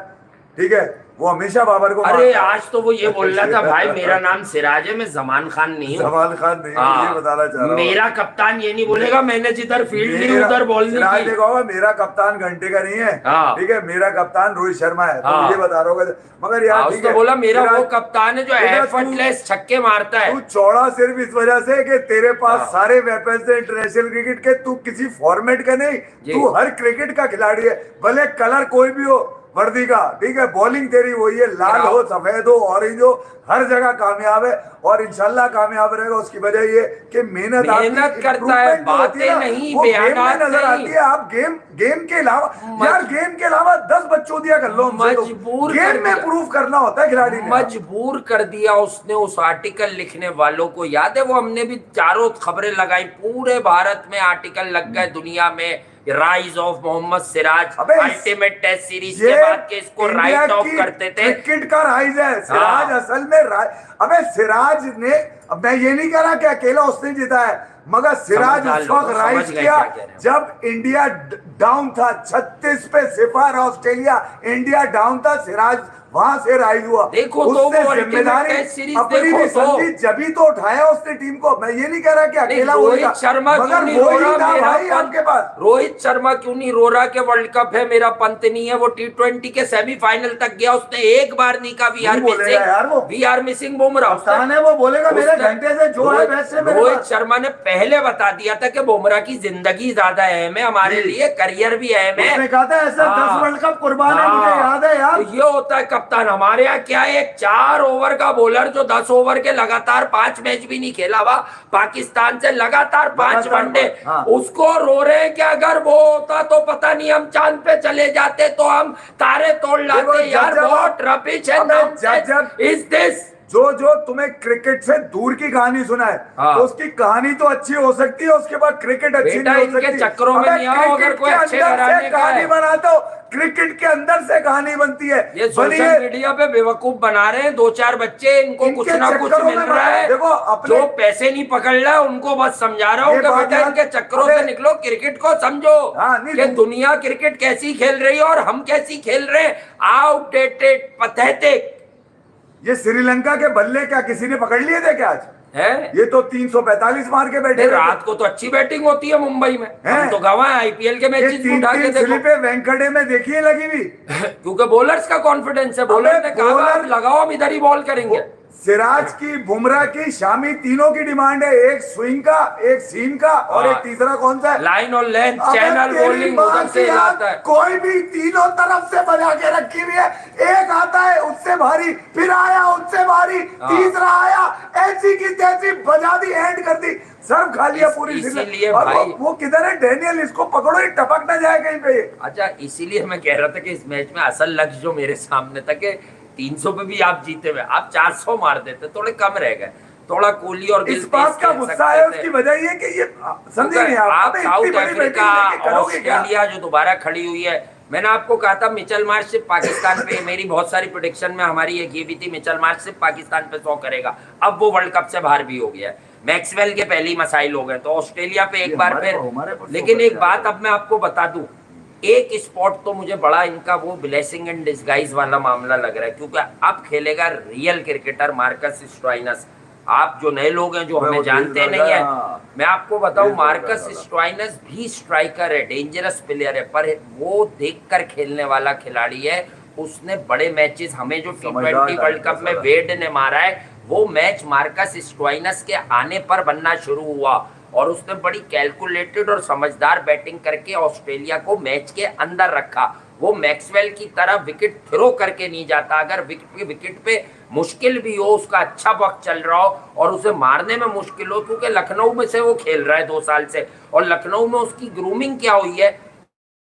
ठीक है, वो हमेशा बाबर को अरे मारता है। आज तो वो ये बोल रहा था भाई मेरा नाम सिराज है, मैं जमान खान नहीं हूँ। जमान खान नहीं, ये बताना चाह रहा हूँ। मेरा कप्तान ये नहीं बोलेगा मैंने जिधर फील्ड ली उधर बॉल सिराज नहीं की। देखा होगा, मेरा कप्तान घंटे का नहीं है, हाँ। ठीक है, मेरा कप्तान रोहित शर्मा है, तो हाँ। ये बता रहा होगा। मगर यार ठीक उसने है, बोला मेरा सिराज- वो कप्तान है जो बेटा, एफर्टलेस छक्के मारता है। तू चौड़ा सिर्फ इस वजह से कि तेरे पास हाँ। सारे वेपन्स है इंटरनेशनल क्रिकेट के, तू किसी फॉर्मेट का नहीं, जी। तू हर क्रिकेट का खिलाड़ी है, भले कलर कोई भी हो वर्दी का, ठीक है, बॉलिंग तेरी वही है, लाल हो, सफेद हो, ऑरेंज हो, हर जगह कामयाब है और इंशाल्लाह कामयाब रहेगा। उसकी वजह ये कि मेहनत करता है, बातें नहीं, बयानात नजर नहीं। आती है। आप गेम के अलावा यार, गेम के अलावा 10 बच्चों कर लो हमसे तो। मजबूर गेम कर में दिया। प्रूफ करना होता है खिलाड़ी ने। मजबूर कर दिया उसने उस आर्टिकल लिखने वालों को। याद है वो हमने भी चारों खबरें लगाई, पूरे भारत में आर्टिकल लग गए, दुनिया में rise of Mohammed Siraj, ultimate test series के बाद के इसको राइट ऑफ करते थे। क्रिकेट का राइज है सिराज, असल में अबे सिराज ने, अब मैं ये नहीं कह रहा कि अकेला उसने जीता है, मगर सिराज उस वक्त राइज किया जब इंडिया डाउन था, 36 पे 0 ऑस्ट्रेलिया, इंडिया डाउन था, सिराज वहां से राइज हुआ। देखो तो वो जिम्मेदारी अपनी भी संधि जब ही तो उठाया उसने टीम को। मैं ये नहीं कह रहा कि अकेला रोहित शर्मा क्यों नहीं रो रहा भाई आपके पास? रोहित शर्मा क्यों नहीं रो रहा कि वर्ल्ड कप है, मेरा पंत नहीं है? वो T20 के सेमीफाइनल तक गया, उसने एक बार नहीं कहा वी आर मिसिंग बुमराह। वो बोलेगा मेरे घंटे से जो है वैसे। रोहित शर्मा ने पहले बता दिया था कि बुमराह की जिंदगी ज्यादा अहम है, हमारे लिए करियर भी अहम है। उसने कहा था ऐसा 10 वर्ल्ड कप कुर्बान है, मुझे याद है यार। तो ये होता है कप्तान। हमारे यहाँ क्या है, एक 4 ओवर का बॉलर जो 10 ओवर के लगातार 5 मैच भी नहीं खेला हुआ, पाकिस्तान से लगातार 5 वनडे, उसको रो रहे हैं कि अगर वो होता तो पता नहीं हम चांद पे चले जाते, तो हम तारे तोड़ लाते। यार बहुत रबिश है इस दिस। जो तुम्हें क्रिकेट से दूर की कहानी सुना है, तो उसकी कहानी तो अच्छी हो सकती है, उसके बाद क्रिकेट अच्छी नहीं हो सकती। चक्करों में नहीं आओ, अगर कोई अच्छे घराने का कहानी बनाते हो, क्रिकेट के अंदर से कहानी बनती है। ये सोशल मीडिया पे बेवकूफ बना रहे हैं 2-4 बच्चे, इनको कुछ ना कुछ मिल रहा है। देखो जो पैसे नहीं पकड़ रहा है उनको बस समझा रहा हूँ कि बेटा इनके चक्करों से निकलो, क्रिकेट को समझो कि दुनिया क्रिकेट कैसी खेल रही है और हम कैसी खेल रहे हैं। Outdated, pathetic. ये श्रीलंका के बल्ले क्या किसी ने पकड़ लिए थे क्या आज? है ये तो 345 मार के बैठे। रात को तो अच्छी बैटिंग होती है मुंबई में, हम तो गवाह आईपीएल के मैचेस उठा के देखो। पे वेंकटे में देखिए लगी हुई क्योंकि बॉलर्स का कॉन्फिडेंस है, बॉलर ने कहा लगाओ हम इधर ही बॉल करेंगे। सिराज की, बुमराह की, शामी, तीनों की डिमांड है। एक स्विंग का, एक सीम का, और एक तीसरा कौन सा है? लाइन और लेंथ, अबे चैनल तेरी बॉलिंग माँ उधर की से यार, आता है। कोई भी तीनों तरफ से बजा के रखी हुई है। एक आता है उससे भारी, फिर आया उससे भारी, तीसरा आया, ऐसी की तैसी बजा दी, एंड कर दी, सर्व खा लिया पूरी इसीलिए सीरीज। और भाई- वो किधर है डेनियल? इसको पकड़ो, ये टपक ना जाए कहीं पे। अच्छा, इसीलिए मैं कह रहा था कि इस मैच में असल लक्ष्य जो मेरे सामने था कि 300 पे भी आप जीते हुए, आप 400 मार देते, थोड़े कम रह गए, थोड़ा कोहली और गिल इस बात तेज का खेल गुस्सा है, सकते थे। उसकी वजह ये कि ये समझे नहीं आप, आप अबे साउथ इतनी बड़ी अफ्रीका, बैटिंग लेके करोगे क्या? ऑस्ट्रेलिया जो दोबारा खड़ी हुई है, मैंने आपको कहा था मिचेल मार्श सिर्फ पाकिस्तान पे, मेरी बहुत सारी प्रेडिक्शन में हमारी एक ये भी थी मिचेल मार्श सिर्फ पाकिस्तान पे 100 करेगा। अब वो वर्ल्ड कप से बाहर भी हो गया है, मैक्सवेल के पहले ही मसाइल हो गए, तो ऑस्ट्रेलिया पे एक बार फिर। लेकिन एक बात अब मैं आपको बता दूं, एक स्पॉट तो मुझे बड़ा इनका वो ब्लेसिंग इन डिस्गाइज वाला मामला लग रहा है, क्योंकि अब खेलेगा रियल क्रिकेटर मार्कस स्टोइनिस। आप जो नए लोग हैं जो हमें जानते नहीं है, मैं आपको बताऊं, मार्कस स्टोइनिस भी स्ट्राइकर है, डेंजरस प्लेयर है, पर वो देखकर खेलने वाला खिलाड़ी है। उसने बड़े मैचेस, हमें जो T20 वर्ल्ड कप में वेड ने मारा है, वो मैच मार्कस स्टोइनिस के आने पर बनना शुरू हुआ, और उसने बड़ी कैलकुलेटेड और समझदार बैटिंग करके ऑस्ट्रेलिया को मैच के अंदर रखा। वो मैक्सवेल की तरह विकेट थ्रो करके नहीं जाता, अगर विकेट पे मुश्किल भी हो, उसका अच्छा वक्त चल रहा हो और उसे मारने में मुश्किल हो, क्योंकि लखनऊ में से वो खेल रहा है 2 साल से, और लखनऊ में उसकी ग्रूमिंग क्या हुई है,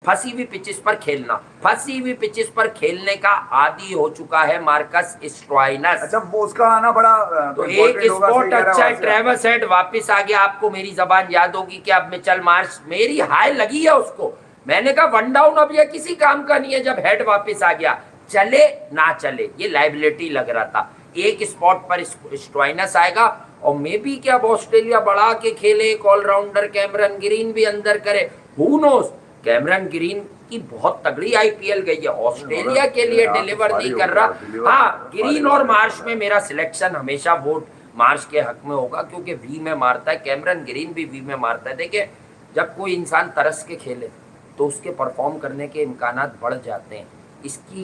फंसी हुई पिचेस पर खेलना, फंसी हुई पिचेस पर खेलने का आदी हो चुका है मार्कस स्टोइनिस। अच्छा, वो उसका आना बड़ा तो एक स्पॉट अच्छा है, ट्रेविस हेड वापस आ गया, आपको मेरी जबान याद होगी कि अब मिचेल मार्श, मेरी हाय लगी है उसको, मैंने कहा वन डाउन अब ये किसी काम का नहीं है, जब हेड वापस आ गया, चले ना चले ये लाइबिलिटी लग रहा था। एक स्पॉट पर स्टोइनिस आएगा, और मे बी क्या अब ऑस्ट्रेलिया बढ़ा के खेले, एक ऑलराउंडर कैमरन ग्रीन भी अंदर करे, हु नोस। कैमरन ग्रीन की बहुत तगड़ी आईपीएल गई है, ऑस्ट्रेलिया के लिए डिलीवर नहीं कर रहा। हाँ, ग्रीन और मार्श में मेरा सिलेक्शन हमेशा वोट मार्श के हक में होगा, क्योंकि वी में मारता है, कैमरन ग्रीन भी वी में मारता है। देखिए, जब कोई इंसान तरस के खेले तो उसके परफॉर्म करने के इम्कानात बढ़ जाते हैं। इसकी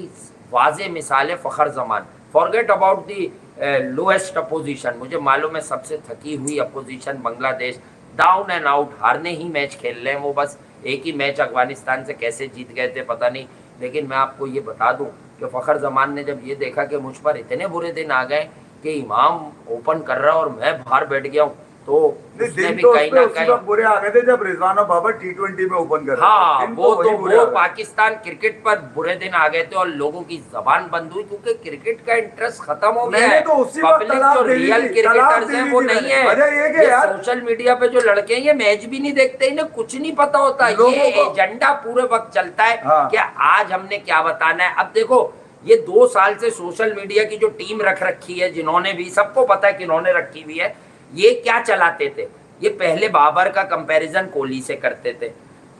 वाज़े मिसाल है Fakhar Zaman. Forget about the lowest opposition, मुझे मालूम है सबसे थकी हुई opposition Bangladesh, down and out, हारने ही मैच खेल रहे हैं वो, बस एक ही मैच अफगानिस्तान से कैसे जीत गए थे पता नहीं। लेकिन मैं आपको ये बता दूं कि फ़खर जमान ने जब ये देखा कि मुझ पर इतने बुरे दिन आ गए कि इमाम ओपन कर रहा और मैं बाहर बैठ गया हूँ, तो उसने भी कहीं ना कहीं बुरे आ गए थे जब रिजवान और बाबर T20 में ओपन कर रहे थे। हाँ, दिन वो वही तो बुरे आ वो गए। पाकिस्तान क्रिकेट पर बुरे दिन आ गए थे और लोगों की जबान बंद हुई, क्योंकि क्रिकेट का इंटरेस्ट खत्म हो गया मैंने है। तो उसी वक्त पब्लिक तलाक जो दे दी रियल थी, तलाक क्रिकेटर्स दे हैं दी वो थी नहीं मैंने। है। वजह ये कि यार, सोशल मीडिया पे जो लड़के हैं ये मैच भी नहीं देखते, इन्हें कुछ नहीं पता होता, ये लोगों को- एजेंडा पूरे वक्त चलता है हाँ। कि आज हमने क्या बताना है। अब देखो, ये 2 साल से सोशल मीडिया की जो टीम रख रखी है, जिन्होंने भी, सबको पता है कि इन्होंने रखी हुई है, ये क्या चलाते थे, ये पहले बाबर का कंपैरिजन कोहली से करते थे,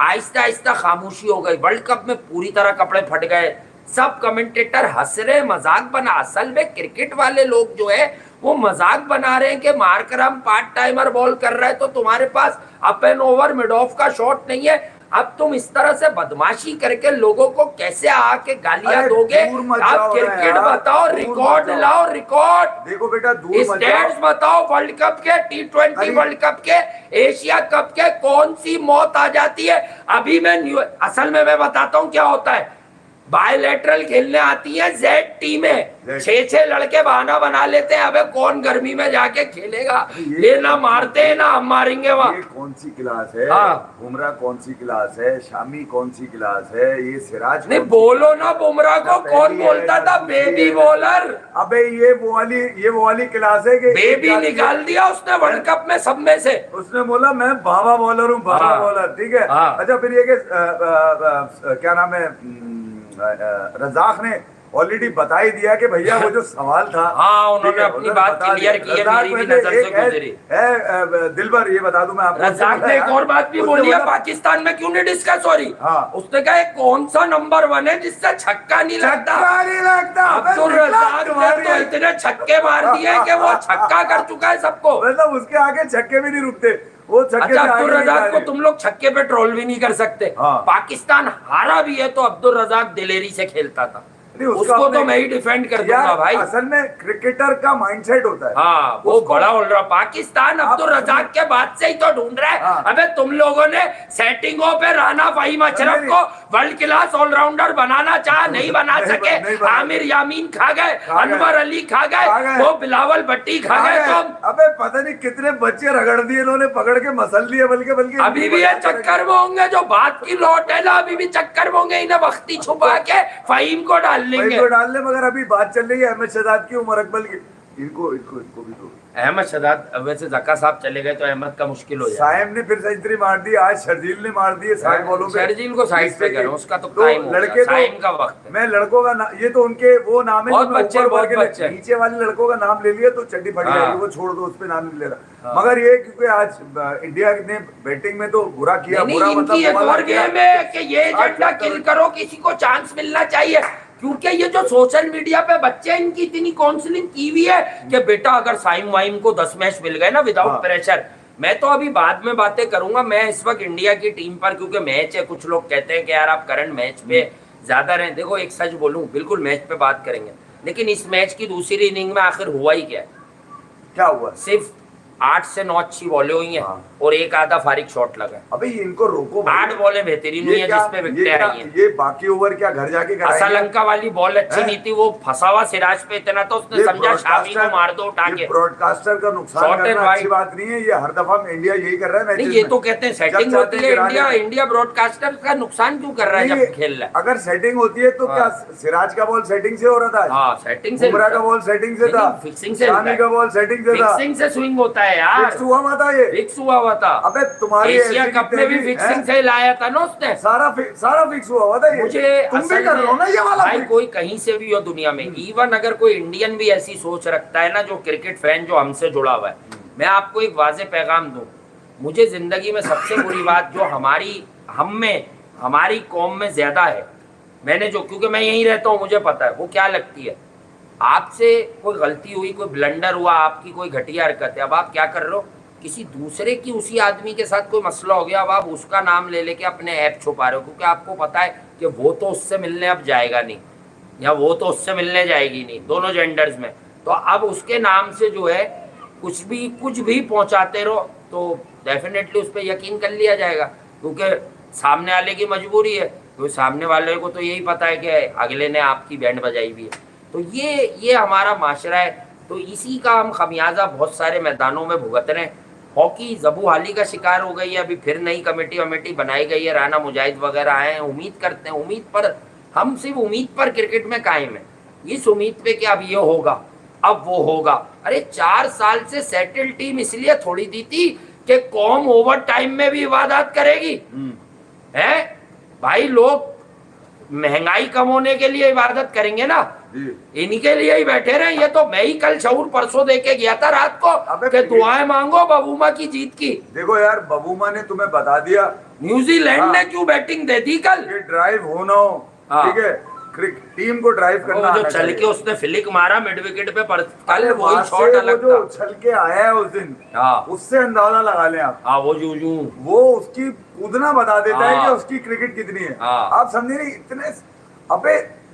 आहिस्ता आहिस्ता खामोशी हो गई, वर्ल्ड कप में पूरी तरह कपड़े फट गए, सब कमेंटेटर हंस रहे, मजाक बना। असल में क्रिकेट वाले लोग जो है वो मजाक बना रहे हैं कि मार्करम पार्ट टाइमर बॉल कर रहा है तो तुम्हारे पास up and over mid off का शॉट नहीं है। अब तुम इस तरह से बदमाशी करके लोगों को कैसे आके गालियां अरे दोगे? दूर मत आप जाओ ना क्रिकेट यार, बताओ, दूर रिकॉर्ड मत जाओ। लाओ, रिकॉर्ड, देखो बेटा, दूर मत स्टेट्स जाओ। बताओ, वर्ल्ड कप के, T20 अरे- वर्ल्ड कप के, एशिया कप के, कौन सी मौत आ जाती है। अभी मैं असल में मैं बताता हूँ क्या होता है। बायलैटरल खेलने आती है जेड टीमें, 6-6 लड़के बहाना बना लेते हैं, अबे कौन गर्मी में जाके खेलेगा, ये ना मारते हैं ना हम मारेंगे वहां। ये कौन सी क्लास है? हाँ। बुमराह कौन सी क्लास है? शामी कौन सी क्लास है? ये सिराज नहीं कौन सी बोलो क्लास ना, है? बुमराह को ना कौन पहली बोलता है, था ना दूसरी बेबी है। बॉलर? अबे ये वो वाली क्लास है कि एक बेबी जाती है- निकाल दिया उसने वर्ल्ड कप में सब में से। उसने बोला मैं बाबा बॉलर हूँ, बाबा हाँ। बॉलर, ठीक है। हाँ। अच्छा, फिर ये कि क्या नाम है, रजाक ने ऑलरेडी बता ही दिया कि भैया वो जो सवाल था, हाँ, उन्होंने ठीक है, अपनी उन्होंने बात बता दिया। क्लियर की है, रजाक मेरी भी में नजर से एक है- गुजरी। है, दिलबर, ये बता दूं मैं आपको, रजाक ने एक और बात भी उसने बोली है, बोला- पाकिस्तान में क्यों नहीं डिस्कस हो रही। हाँ। उसने कहा एक कौन सा नंबर 1 है जिससे छक्का नहीं लगता। छक्का नहीं लगता। अब्दुल अबे रजाक ने तुम्हारी- तो इतने छक्के मार दिए कि वो छक्का कर चुका है सबको। मतलब उसके आगे छक्के भी नहीं रुकते, वो छक्के अच्छा, से आगे अब्दुल नहीं रजाक जा को रहे। तुम लोग छक्के पे ट्रोल भी नहीं कर सकते। हाँ। पाकिस्तान हारा भी है तो अब्दुल रजाक दिलेरी से खेलता था, नहीं, उसका उसको तो अपने- मैं ही डिफेंड कर दूंगा यार, भाई। असल में क्रिकेटर का माइंडसेट होता है। हाँ वो उसको- बड़ा ऑलराउंडर पाकिस्तान अब्दुल रजाक के बाद से ही तो ढूंढ रहा है। हाँ। अबे तुम लोगों ने सेटिंगों पे राना फाहिम अशरफ नहीं, को वर्ल्ड क्लास ऑलराउंडर बनाना चाहा, नहीं बना नहीं, सके। नहीं बना। आमिर यामीन खा गए, खा गए। अनवर अली खा खा गए, गए। वो बिलावल भट्टी खा गए तुम। अबे पता नहीं कितने बच्चे रगड़ दिए इन्होंने, पकड़ के मसल दिए, बल्कि अभी भी ये चक्कर में होंगे, जो बात की लौट है ना, अभी भी चक्कर में होंगे। इन्हें वक्ती छुपा के फहीम को डाल लेंगे। को डाल ले, मगर अभी बात चल रही है अहमद शहजाद की, उमर अकबल की, इनको भी दो। अहमद शहजाद, वैसे जक्का साहब चले गए तो अहमद का मुश्किल हो जाएगा। साइम ने फिर सेंचुरी मार दी, आज शर्जील ने मार दी साइड बॉलों पे। शर्जील को साइड पे करो, उसका तो तो टाइम हो लड़के गया, तो- साइम का वक्त है। मैं लड़कों का ये तो उनके वो नाम है बहुत जो मैं बच्चे, ऊपर बहुत ऊपर के बच्चे। नीचे वाले लड़कों का नाम ले लिया तो चड्डी फट हाँ। जाएगी, वो छोड़ दो, उस पे नाम नहीं ले रहा। मगर ये क्योंकि आज इंडिया ने बैटिंग में तो बुरा किया, नहीं, बुरा इनकी एक बुरा और किया। गेम है कि ये एजेंडा किल करो, किसी को चांस मिलना चाहिए। क्योंकि ये जो सोशल मीडिया पे बच्चे, इनकी इतनी काउंसलिंग की हुई है कि बेटा अगर साइम वाइम को 10 मैच मिल गए ना विदाउट हाँ। प्रेशर। मैं तो अभी बाद में बातें करूंगा, मैं इस वक्त इंडिया की टीम पर, क्योंकि मैच है, कुछ लोग कहते हैं कि यार आप करंट मैच पे ज्यादा रहे। देखो एक सच बोलूं, बिल्कुल मैच पे बात करेंगे, लेकिन इस मैच की दूसरी इनिंग में आखिर हुआ ही क्या है? क्या हुआ? सिर्फ 8 से 9 अच्छी बॉलें हुई हैं हाँ। और एक आधा फारिग शॉट लगा है। अबे इनको रोको भाई। 8 बॉलें बेहतरीन हुई हैं जिसपे विकेटें आई हैं। ये बाकी ओवर क्या घर जाके कराएंगे? असलंका वाली बॉल अच्छी हैं? नहीं थी, वो फंसा हुआ सिराज पे इतना तो उसने ये समझा शामी को मार दो उठा ये के। ब्रॉडकास्टर का नुकसान Short and करना wide। अच्छी बात नहीं है, ये हर दफा इंडिया यही कर रहा है नहीं मैचेस ये में। तो कहते हैं जब सेटिंग चाहते होती हैं है, गिरा इंडिया देते हैं। इंडिया ब्रॉडकास्टर का नुकसान क्यों कर रहा है नहीं, जब खेल रहा है? अगर सेटिंग होती है तो हाँ। क्या सिराज का बॉल सेटिंग से हो रहा था? हाँ सेटिंग से बुमराह का बॉल सेटिंग से नहीं, था, नहीं, फिक्सिंग से शामी का बॉल सेटिंग से था, फिक्सिंग से स्विंग होता है यार, फिक्स हुआ हुआ था ये। फिक्स हुआ हुआ था। अबे तुम्हारी एशिया ऐसी कप में भी तेरी, फिक्सिंग हैं? से लाया था ना उसने। सारा फिक्स हुआ हुआ था ये। मुझे तुम भी असल कर रहे हो ना ये वाला भाई, fix? कोई कहीं से भी हो दुनिया में, इवन अगर कोई इंडियन भी ऐसी सोच रखता है ना, जो क्रिकेट फैन जो हमसे जुड़ा हुआ है, मैं आपको एक वाजे पैगाम दूं, मुझे जिंदगी में सबसे बुरी बात जो हमारी कौम में ज्यादा है, मैंने जो, क्योंकि मैं यहीं रहता हूँ मुझे पता है वो क्या लगती है। आपसे कोई गलती हुई, कोई ब्लंडर हुआ, आपकी कोई घटिया हरकत है, अब आप क्या कर रहे हो, किसी दूसरे की, उसी आदमी के साथ कोई मसला हो गया, अब आप उसका नाम ले लेके अपने ऐप छुपा रहे हो, क्योंकि आपको पता है कि वो तो उससे मिलने अब जाएगा नहीं, या वो तो उससे मिलने जाएगी नहीं, दोनों जेंडर्स में। तो अब उसके नाम से जो है कुछ भी पहुंचाते रहो तो डेफिनेटली उस पर यकीन कर लिया जाएगा, क्योंकि सामने वाले की मजबूरी है, क्योंकि सामने वाले को तो यही पता है कि अगले ने आपकी बैंड बजाई भी है। तो ये हमारा माशरा है, तो इसी का हम खमियाजा बहुत सारे मैदानों में भुगत रहे हैं। हॉकी जबू हाली का शिकार हो गई है, अभी फिर नई कमेटी बनाई गई है, राना मुजाहिद वगैरह आए हैं, उम्मीद करते हैं, उम्मीद पर हम सिर्फ उम्मीद पर क्रिकेट में कायम है, इस उम्मीद पे कि अब ये होगा, अब वो होगा। अरे 4 साल से सेटल टीम इसलिए थोड़ी दी थी कि कौम ओवर टाइम में भी इबादत करेगी, है भाई, लोग महंगाई कम होने के लिए इबादत करेंगे ना, इनके लिए ही बैठे रहे। ये तो मैं ही कल शऊर परसों दे के गया था रात को कि दुआएं मांगो बबूमा की जीत की। देखो यार, बबूमा ने तुम्हें बता दिया, न्यूजीलैंड ने क्यों बैटिंग दे दी कल, ये ड्राइव हो ना हो, हाँ। ठीक है, टीम को ड्राइव करना वो जो आना चल चाहिए। के उसने फ्लिक मारा मिड विकेट पे, पर कल अरे वही वहाँ शॉट से अलग वो जो था। उछल के आया है उस दिन, हाँ उससे अंदाजा लगा लें आप, हाँ, वो जू वो उसकी कूदना बता देता है हाँ। कि उसकी क्रिकेट कितनी है। हाँ। आप समझे नहीं इतने, अबे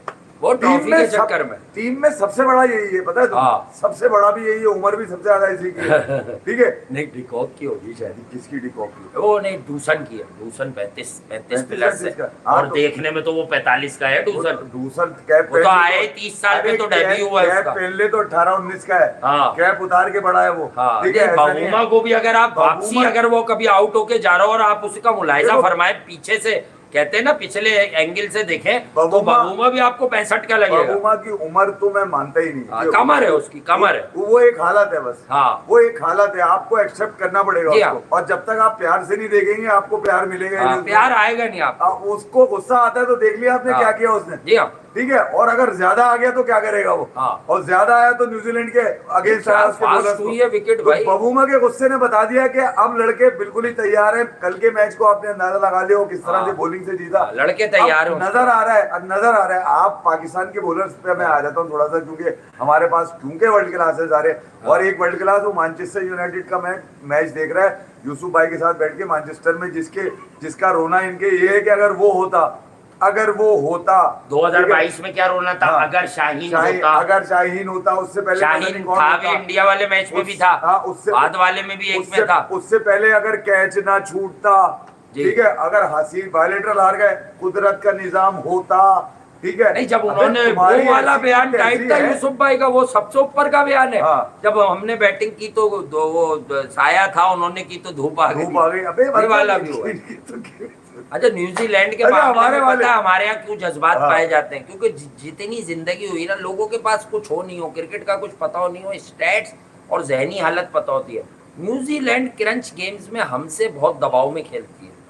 वो ट्रॉफी के चक्कर में टीम में सबसे बड़ा यही है, पता है तुम्हें? हाँ। सबसे बड़ा भी यही है, उम्र भी सबसे ज्यादा इसी की है, ठीक है। नहीं डिकॉक की होगी शायद, किसकी डिकॉक की? वो नहीं डूसन की है, डूसन 35 प्लस है, का। हाँ, और तो- देखने में तो वो 45 का है डूसन। दूसर कैप वो तो आए 30 साल पे तो डेब्यू हुआ है कैप उसका। पहन ले तो 18-19 का है, हाँ। कैप उतार के बड़ा है वो, हाँ, ठीक है। ऐसा नहीं बबूमा है। को भी अगर आप वापसी, बबूमा- अगर वो कभी आउट होके जा रहा हो और आप उसका मुलाहिजा देखो- फरमाए पीछे से, कहते हैं ना पिछले एंगल से देखें, तो बबूमा- बबूमा भी आपको 65 का लगेगा। बबूमा की उम्र तो मैं मानता ही नहीं, हाँ, कमर है उसकी, कमर है। वो एक हालत है बस, हाँ। वो एक हालत है, आपको एक्सेप्ट करना पड़ेगा जी हाँ। उसको, और जब तक आप प्यार से नहीं देखेंगे आपको प्यार मिलेगा ही हाँ, नहीं। प्यार आएगा नहीं आपको। उसको गुस्सा आता है तो देख लिया आपने हाँ। क्या किया उसने, जी हाँ, ठीक है। और अगर ज्यादा आ गया तो क्या करेगा वो, हाँ। और ज्यादा आया तो न्यूजीलैंड के अगेंस्ट आया उसके फास्ट bowlers को। हुई है विकेट तो भाई। बबूमा के गुस्से ने बता दिया कि अब लड़के बिल्कुल ही तैयार हैं, कल के मैच को आपने अंदाजा लगा लिया वो किस तरह हाँ। से बॉलिंग से जीता, लड़के तैयार अब हो। नजर आ रहा है, अब नजर आ रहा है। आप पाकिस्तान के बॉलर्स पे मैं आ जाता हूँ थोड़ा सा, क्योंकि हमारे पास क्योंकि वर्ल्ड क्लास है सारे, और एक वर्ल्ड क्लास वो मैनचेस्टर यूनाइटेड का मैच देख रहा है यूसुफ भाई के साथ बैठ के मैनचेस्टर में, जिसका रोना इनके ये है कि अगर वो होता अगर वो होता 2022 में क्या रोना था? हाँ, अगर शाहीन होता, अगर शाहीन होता, उससे पहले पता नहीं शाहीन कौन था होता। भी, इंडिया वाले मैच में भी था, हाँ, उससे बाद वाले में भी एक उससे में था। उससे पहले अगर कैच ना छूटता, जी। ठीक है, अगर हसी बायलेटरल हार गए, कुदरत का निजाम होता, ठीक है। नहीं, जब अबे उन्होंने तुम्हारी वो वाला ऐसी बयान कैसी टाइट था है? यूसुफ भाई का, वो सबसे ऊपर का बयान है। हाँ। जब हमने बैटिंग की तो वो साया था, उन्होंने की तो धूप आ धूप आ गई। गई, अबे ये वाला भी हुआ है। अच्छा, न्यूजीलैंड के अच्छा, मामले हमारे में वाले- पता है हमारे यहाँ क्यों जज्बात हाँ। पाए जाते हैं? क्योंकि जितनी जिंदगी हुई ना, लोगों के पास कुछ हो नहीं हो, क्रिकेट का कुछ पता हो नहीं हो, स्टैट्स और जहनी हालत पता होती है। न्यूजीलैंड क्रंच गेम्स में हमसे बहुत दबाव में खेलती है।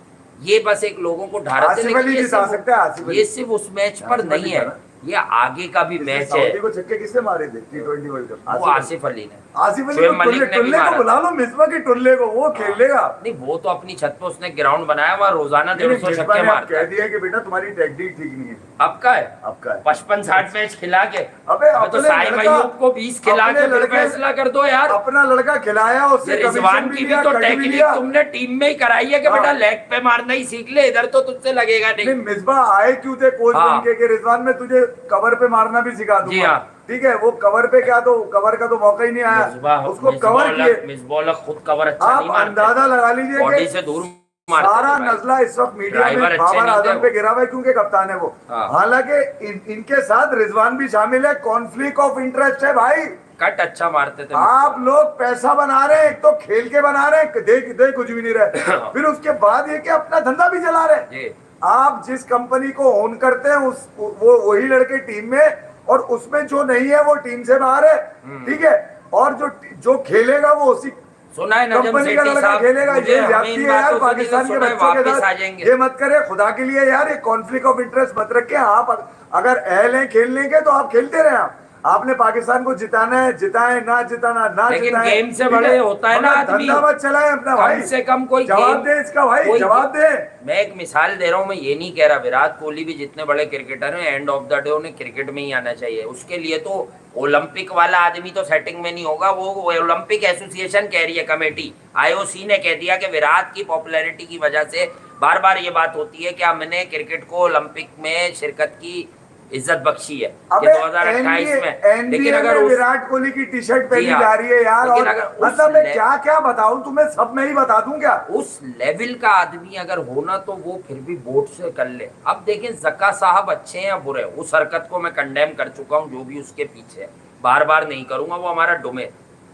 ये बस एक लोगों को ढारते, आसिफ लेकिन अली जिता सकता है, आसिफ अली। ये सिर्फ उस मैच पर आसिफ अली नहीं है, था ना? ये आगे का भी इसने मैच है। सऊदी को छक्के किसने मारे थे T20 वर्ल्ड कप? वो आसिफ अली ने, आसिफ अली शोएब को, मलिक ने भी टुल्ले को मारा। बुला लो, मिसबा के टुल्ले को, वो खेल लेगा। नहीं, वो तो अपनी छत पे उसने ग्राउंड बनाया, वहाँ रोजाना 150 मिसबा छक्के ने अब मारता कह है। दिया कि बेटा तुम्हारी टेक्निक ठीक नहीं है, आपका है आपका है। 55-60 मैच खिला के। अबे तो अपने साहिब लड़का- अयूब को 20 खिला अपने के फिर लड़के- फैसला कर दो यार। अपना लड़का खिलाया, उससे ये कमीशन रिजवान भी की भी लिया, तो कट भी टेक्निक लिया। तुमने टीम में ही कराई है कि हाँ। बेटा लेग पे मारना ही सीख ले, इधर तो तुझसे लगेगा नहीं। नहीं, मिसबा आए क्यों थे कोच हाँ। बन के रिजवान में तुझे कवर पे मारना भी सिखा जी दूंगा, हाँ। ठीक है। वो कवर पे क्या, तो कवर का तो मौका ही नहीं आया, उसको कवर किए। मिसबॉलर खुद कवर अच्छा आप नहीं मारते, अंदाजा लगा लीजिए बॉडी कि से दूर मारते सारा थे भाई। नजला इस वक्त मीडिया में ड्राइवर अच्छे बाबर नहीं थे आजम वो। पे गिरा हुआ है, क्योंकि कप्तान है वो। हाँ। हालांकि इनके साथ रिजवान भी शामिल है, कॉन्फ्लिक्ट ऑफ इंटरेस्ट है भाई। कट अच्छा मारते थे। आप लोग पैसा बना रहे हैं, एक तो खेल के बना रहे हैं, देख देख कुछ भी नहीं रहे, फिर उसके बाद ये कि अपना धंधा भी चला रहे हैं। जी। आप जिस कंपनी को ओन करते हैं, उस वो वही लड़के टीम में, और उसमें जो नहीं है वो टीम से बाहर है, ठीक है। और जो खेलेगा वो उसी सुना है नजम कंपनी का सेठी लड़का साहब, खेलेगा। मुझे ये हमें जाती इन है यार बातों से पाकिस्तान के सुना है, बच्चों के वापस आ साथ, जाएंगे। ये मत करे खुदा के लिए यार, ये कॉन्फ्लिक्ट ऑफ इंटरेस्ट मत रखे। आप अगर अहल हैं खेलने के तो आप खेलते रहे। आपने पाकिस्तान को जिताना है, जिताए, ना जिताना ना लेकिन जिताए, गेम से ठीक बड़े होता है ना मगर आदमी। धंधा मत चलाए अपना भाई, कम से कम कोई जवाब गेम- दे इसका भाई, कोई जवाब दे। मैं एक मिसाल दे रहा हूँ, मैं ये नहीं कह रहा विराट कोहली भी जितने बड़े क्रिकेटर हैं, एंड ऑफ द डे उन्हें क्रिकेट में ही आना चाहिए। उसके लिए तो ओलंपिक वाला आदमी तो सेटिंग में नहीं होगा, वो ओलंपिक एसोसिएशन कह रही है, कमेटी IOC ने कह दिया कि विराट की पॉपुलैरिटी की वजह से बार बार ये बात होती है कि हमने क्रिकेट को ओलंपिक में शिरकत की इज्जत बख्शी है कि 2028 में। लेकिन अगर उस विराट कोहली की टी शर्ट पहनी जी हाँ। जा रही है यार, लेकिन और अगर उस मतलब मैं ले- क्या क्या बताऊं तुम्हें, सब मैं ही बता दूं क्या? उस लेवल का आदमी अगर होना तो वो फिर भी बोर्ड से कर ले। अब देखें जक्का साहब अच्छे हैं या बुरे, उस हरकत को मैं कंडेम कर चुका हूं, जो भी उसके पीछे है, बार बार नहीं करूंगा, वो हमारा डोमेन।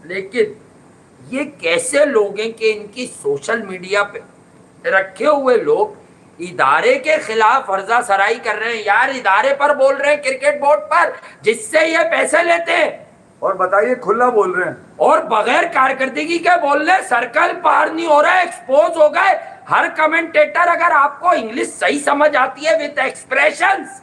लेकिन ये कैसे लोग हैं कि इनकी सोशल मीडिया पे रखे हुए लोग इदारे के खिलाफ फर्जा सराई कर रहे हैं यार, इदारे पर बोल रहे हैं, क्रिकेट बोर्ड पर, जिससे ये पैसे लेते हैं, और बताइए खुला बोल रहे हैं। और बगैर कारकर्दगी के बोल रहे, सर्कल पार नहीं हो रहा है, एक्सपोज हो गए हर कमेंटेटर। अगर आपको इंग्लिश सही समझ आती है विद एक्सप्रेशंस,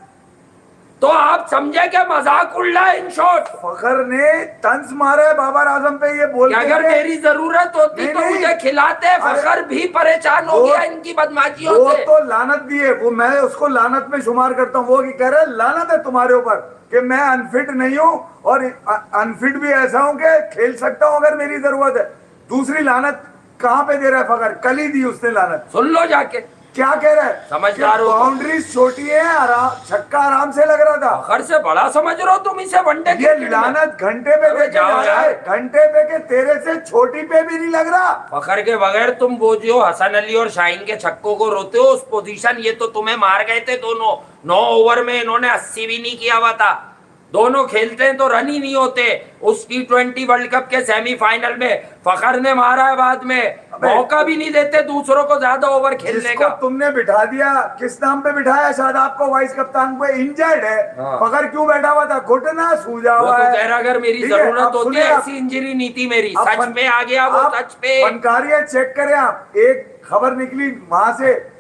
तो आप समझे कि मजाक उड़ रहा है इन शॉर्ट। फखर ने तंज मारा है बाबर आजम पे, ये बोल कि के अगर कि- मेरी जरूरत होती नहीं, तो नहीं। मुझे खिलाते। अरे, फखर भी परेशान हो वो- गया इनकी बदमाशियों वो से। तो लानत दिए, वो मैं उसको लानत में शुमार करता हूँ। वो की कह रहा है लानत है तुम्हारे ऊपर कि मैं अनफिट नहीं हूँ, और अनफिट भी ऐसा हूँ कि खेल सकता हूँ अगर मेरी जरूरत है। दूसरी लानत कहाँ पे दे रहा है फखर? कल ही दी उसने लानत। सुन लो जाके, क्या कह रहा है? समझदार हो। बाउंड्रीज छोटी है, छक्का आराम से लग रहा था। फखर से बड़ा समझ रहे हो तुम इसे वनडे ये क्रिकेट में? लानत घंटे पे अबे दे के जाओ जा रहा है, यार। घंटे पे के तेरे से छोटी पे भी नहीं लग रहा। फखर के बगैर तुम वो जो हसन अली और शाहीन के छक्कों को रोते हो, उस पोजीशन ये तो तुम्हें मार गए थे दोनों। 9 ओवर में इन्होंने 80 भी नहीं किया हुआ था। दोनों खेलते हैं तो रन ही नहीं होते। उस T20 वर्ल्ड कप के सेमीफाइनल में फखर ने मारा है, बाद में मौका भी नहीं देते दूसरों को ज्यादा ओवर खेलने जिसको का। तुमने बिठा दिया, किस नाम पे बिठाया? शायद आपको वाइस कप्तान पे, इंजर्ड है। हाँ। फखर क्यों बैठा हुआ था? घुटना सूजा वो हुआ तो है। कह रहा अगर मेरी ठीक है, जरूरत अब होती सुनिए है, आप- ऐसी इंजरी नहीं थी मेरी। आप सच फन- पे आ गया वो, आप सच पे। फनकारियां चेक करें आप। एक खबर निकली वहां से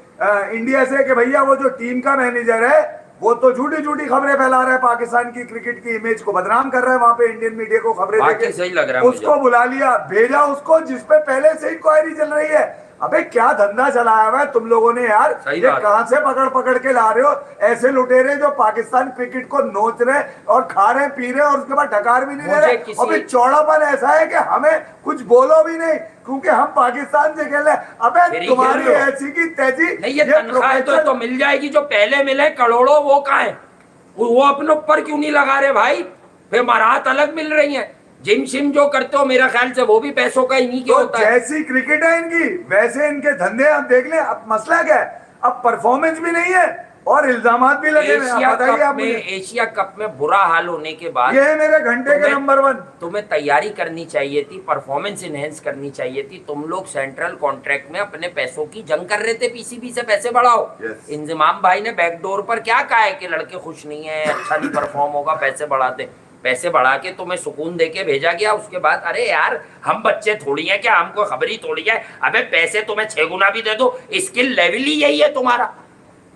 इंडिया से कि भैया वो जो टीम का मैनेजर है वो तो झूठी झूठी खबरें फैला रहा है, पाकिस्तान की क्रिकेट की इमेज को बदनाम कर रहा है वहां पे इंडियन मीडिया को खबरें बाकी देके। सही लग रहा है उसको बुला लिया, भेजा उसको जिसपे पहले से इंक्वायरी चल रही है। अबे क्या धंधा चलाया हुआ है तुम लोगों ने यार। सही ये बात। कहां से पकड़ पकड़ के ला रहे हो ऐसे लुटेरे जो पाकिस्तान क्रिकेट को नोच रहे और खा रहे पी रहे और उसके बाद ढकार भी नहीं दे मुझे रहे। किसी- अबे चौड़ापन ऐसा है कि हमें कुछ बोलो भी नहीं क्योंकि हम पाकिस्तान से खेल रहे हैं। अबे फ्री तुम्हारी खेल रहे हो। ऐसी की तैसी नहीं ये तनख्वाह तो मिल जाएगी जो पहले मिले करोड़ों, वो कहाँ है? वो अपने ऊपर क्यों नहीं लगा रहे भाई? फिर मराहत अलग मिल रही है। जिम शिम जो करते हो मेरा ख्याल से वो भी पैसों का इन्हीं के तो होता है। जैसी क्रिकेट है इनकी वैसे इनके धंधे आप देख लें। अब मसला क्या है, अब परफॉर्मेंस भी नहीं है और इल्जामात भी लगे हुए हैं। एशिया अब बताइए कप आप में मुझे। एशिया कप में बुरा हाल होने के बाद ये है मेरे घंटे के तुम्हें- नंबर 1। तुम्हें तैयारी करनी चाहिए थी, परफॉर्मेंस इनहेंस करनी चाहिए थी। तुम लोग सेंट्रल कॉन्ट्रैक्ट में अपने पैसों की जंग कर रहे थे, पीसीबी से पैसे बढ़ाओ। Yes. इंजमाम भाई ने बैकडोर पर क्या कहा है कि लड़के खुश नहीं है, अच्छा नहीं परफॉर्म होगा, पैसे बढ़ाते। पैसे बढ़ा के तुम्हें सुकून दे के भेजा गया। उसके बाद अरे यार हम बच्चे थोड़ी हैं क्या, हमको खबर ही थोड़ी है। अबे पैसे तुम्हें 6 गुना भी दे दो, स्किल लेवल ही यही है तुम्हारा।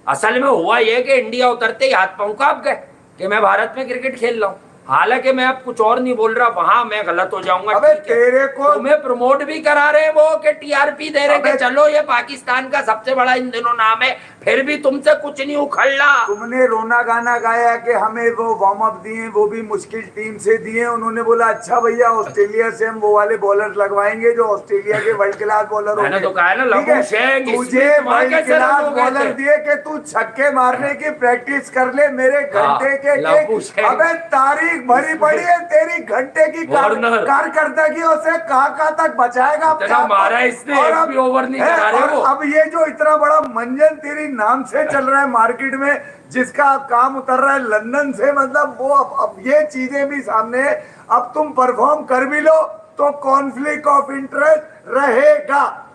असल में हुआ ये कि इंडिया उतरते ही हाथ पांव कांप गए कि मैं भारत में क्रिकेट खेल रहा हूँ। हालांकि मैं अब कुछ और नहीं बोल रहा, वहां मैं गलत हो जाऊंगा। अबे ठीक है। तेरे को तुम्हें प्रमोट भी करा रहे हैं वो कि टीआरपी दे रहे हैं कि अबे- चलो ये पाकिस्तान का सबसे बड़ा इन दिनों नाम है, फिर भी तुमसे कुछ नहीं उखड़ रहा। तुमने रोना गाना गाया कि हमें वो वार्म अप दिए, वो भी मुश्किल टीम से दिए। उन्होंने बोला अच्छा भैया ऑस्ट्रेलिया से हम वो वाले बॉलर लगवाएंगे जो ऑस्ट्रेलिया के वर्ल्ड क्लास बॉलर मैंने होंगे। तो कहा है ना, ठीक लघु है? शेख, तुझे स्मिथ, वहाँ वर्ल्ड कैसे क्लास रन हो गए बॉलर थे? दिए कि तू छक्के मारने की प्रैक्टिस कर ले मेरे घंटे के लघु शेख। अबे तारीख भरी पड़ी है तेरी घंटे की वार्नर। कारकर्दगियों से कहाँ तक बचाएगा। इतना मारा इसने, और एक अब- भी ओवर नहीं है, करा रहे और वो। अब ये जो इतना बड़ा मंजन तेरी नाम से चल रहा है मार्केट में, जिसका काम उतर रहा है लंदन से, मतलब वो अब ये चीजें भी सामने है। अब तुम परफॉर्म कर भी लो तो कॉन्फ्लिक्ट ऑफ इंटरेस्ट रहेगा।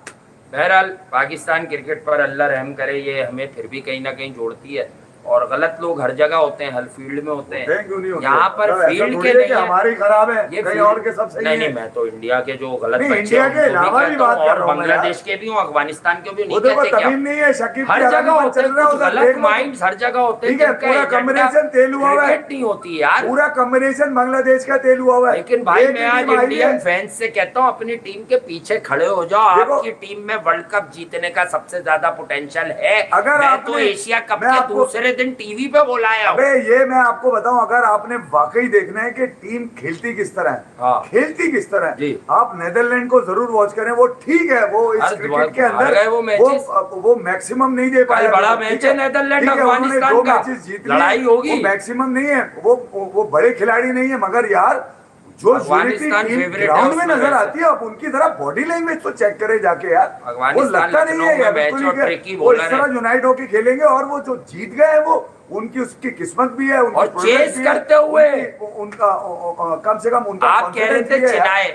बहरहाल पाकिस्तान क्रिकेट पर अल्लाह रहम करे, ये हमें फिर भी कहीं ना कहीं जोड़ती है। और गलत लोग हर जगह होते हैं, हर फील्ड में होते हैं। क्यों नहीं होते? यहाँ पर ऐसा फील्ड थोड़ी के है नहीं कि है। हमारी खराब है, ये कहीं फील्ड- और के सब सही नहीं है। नहीं, मैं तो इंडिया के जो गलत नहीं, बच्चे इंडिया हैं, के उनको अलावा भी कहता बात हूँ, कर और रहा हूँ मैं बांग्लादेश के भी हूँ, अफगानिस्तान के भी नहीं उधर कोई कहते क्या। तमीम नहीं है, शकीब हर की जगह आदमी होते चल हैं रहा है कुछ उधर, गलत देख लो। माइंड्स, हर जगह होते हैं ठीक है, जिनका पूरा एजेंडा कॉम्बिनेशन तेल हुआ हुआ है। क्रिकेट नहीं होती यार। पूरा कॉम्बिनेशन बांग्लादेश का तेल हुआ हुआ है। लेकिन भाई एक मैं आज टीम आई इंडियन है। फैंस से कहता हूँ अपनी टीम के पीछे खड़े हो जाओ। देखो- आपकी टीम में वर्ल्ड कप जीतने का सबसे ज्यादा पोटेंशियल है। अगर मैं आपने- तो एशिया कप मैं के आपको- दूसरे दिन टीवी पे बुलाया हूँ। अबे ये मैं आपको बताऊं, अगर आपने वाकई देखना है कि टीम खेलती किस तरह है, हाँ। खेलती किस तरह है, जी। आप नेदरलैंड को जरूर वॉच करें। वो ठीक है, वो इस हर क्रिकेट के हार अंदर गए वो मैचेस। वो मैक्सिमम नहीं दे पाया। कल बड़ा ठीक मैच है नेदरलैंड ठीक है, उन्होंने अफगानिस्तान 2 का। मैचेस जीत लिए, लड़ाई होगी। वो मैक्सिमम नहीं है, वो बड़े खिलाड़ी नहीं है, मगर यार जो अफगानिस्तान टीम फेवरेट है ग्राउंड में उसमें नजर वैसे। आती है, आप उनकी तरह बॉडी लैंग्वेज तो चेक करें जाके यार। वो अफगानिस्तान लगता नहीं लखनऊ है में यार, मैच बिल्कुल और ही कि ट्रिकी वो इस बॉलर तरह है। यूनाइट होके खेलेंगे और वो जो जीत गए हैं वो उनकी उसकी किस्मत भी है, उनकी और प्रोग्रेस चेस भी है, करते हुए। उनका कम से कम उनका आप कह रहे confidence थे भी है यार। चिनाए,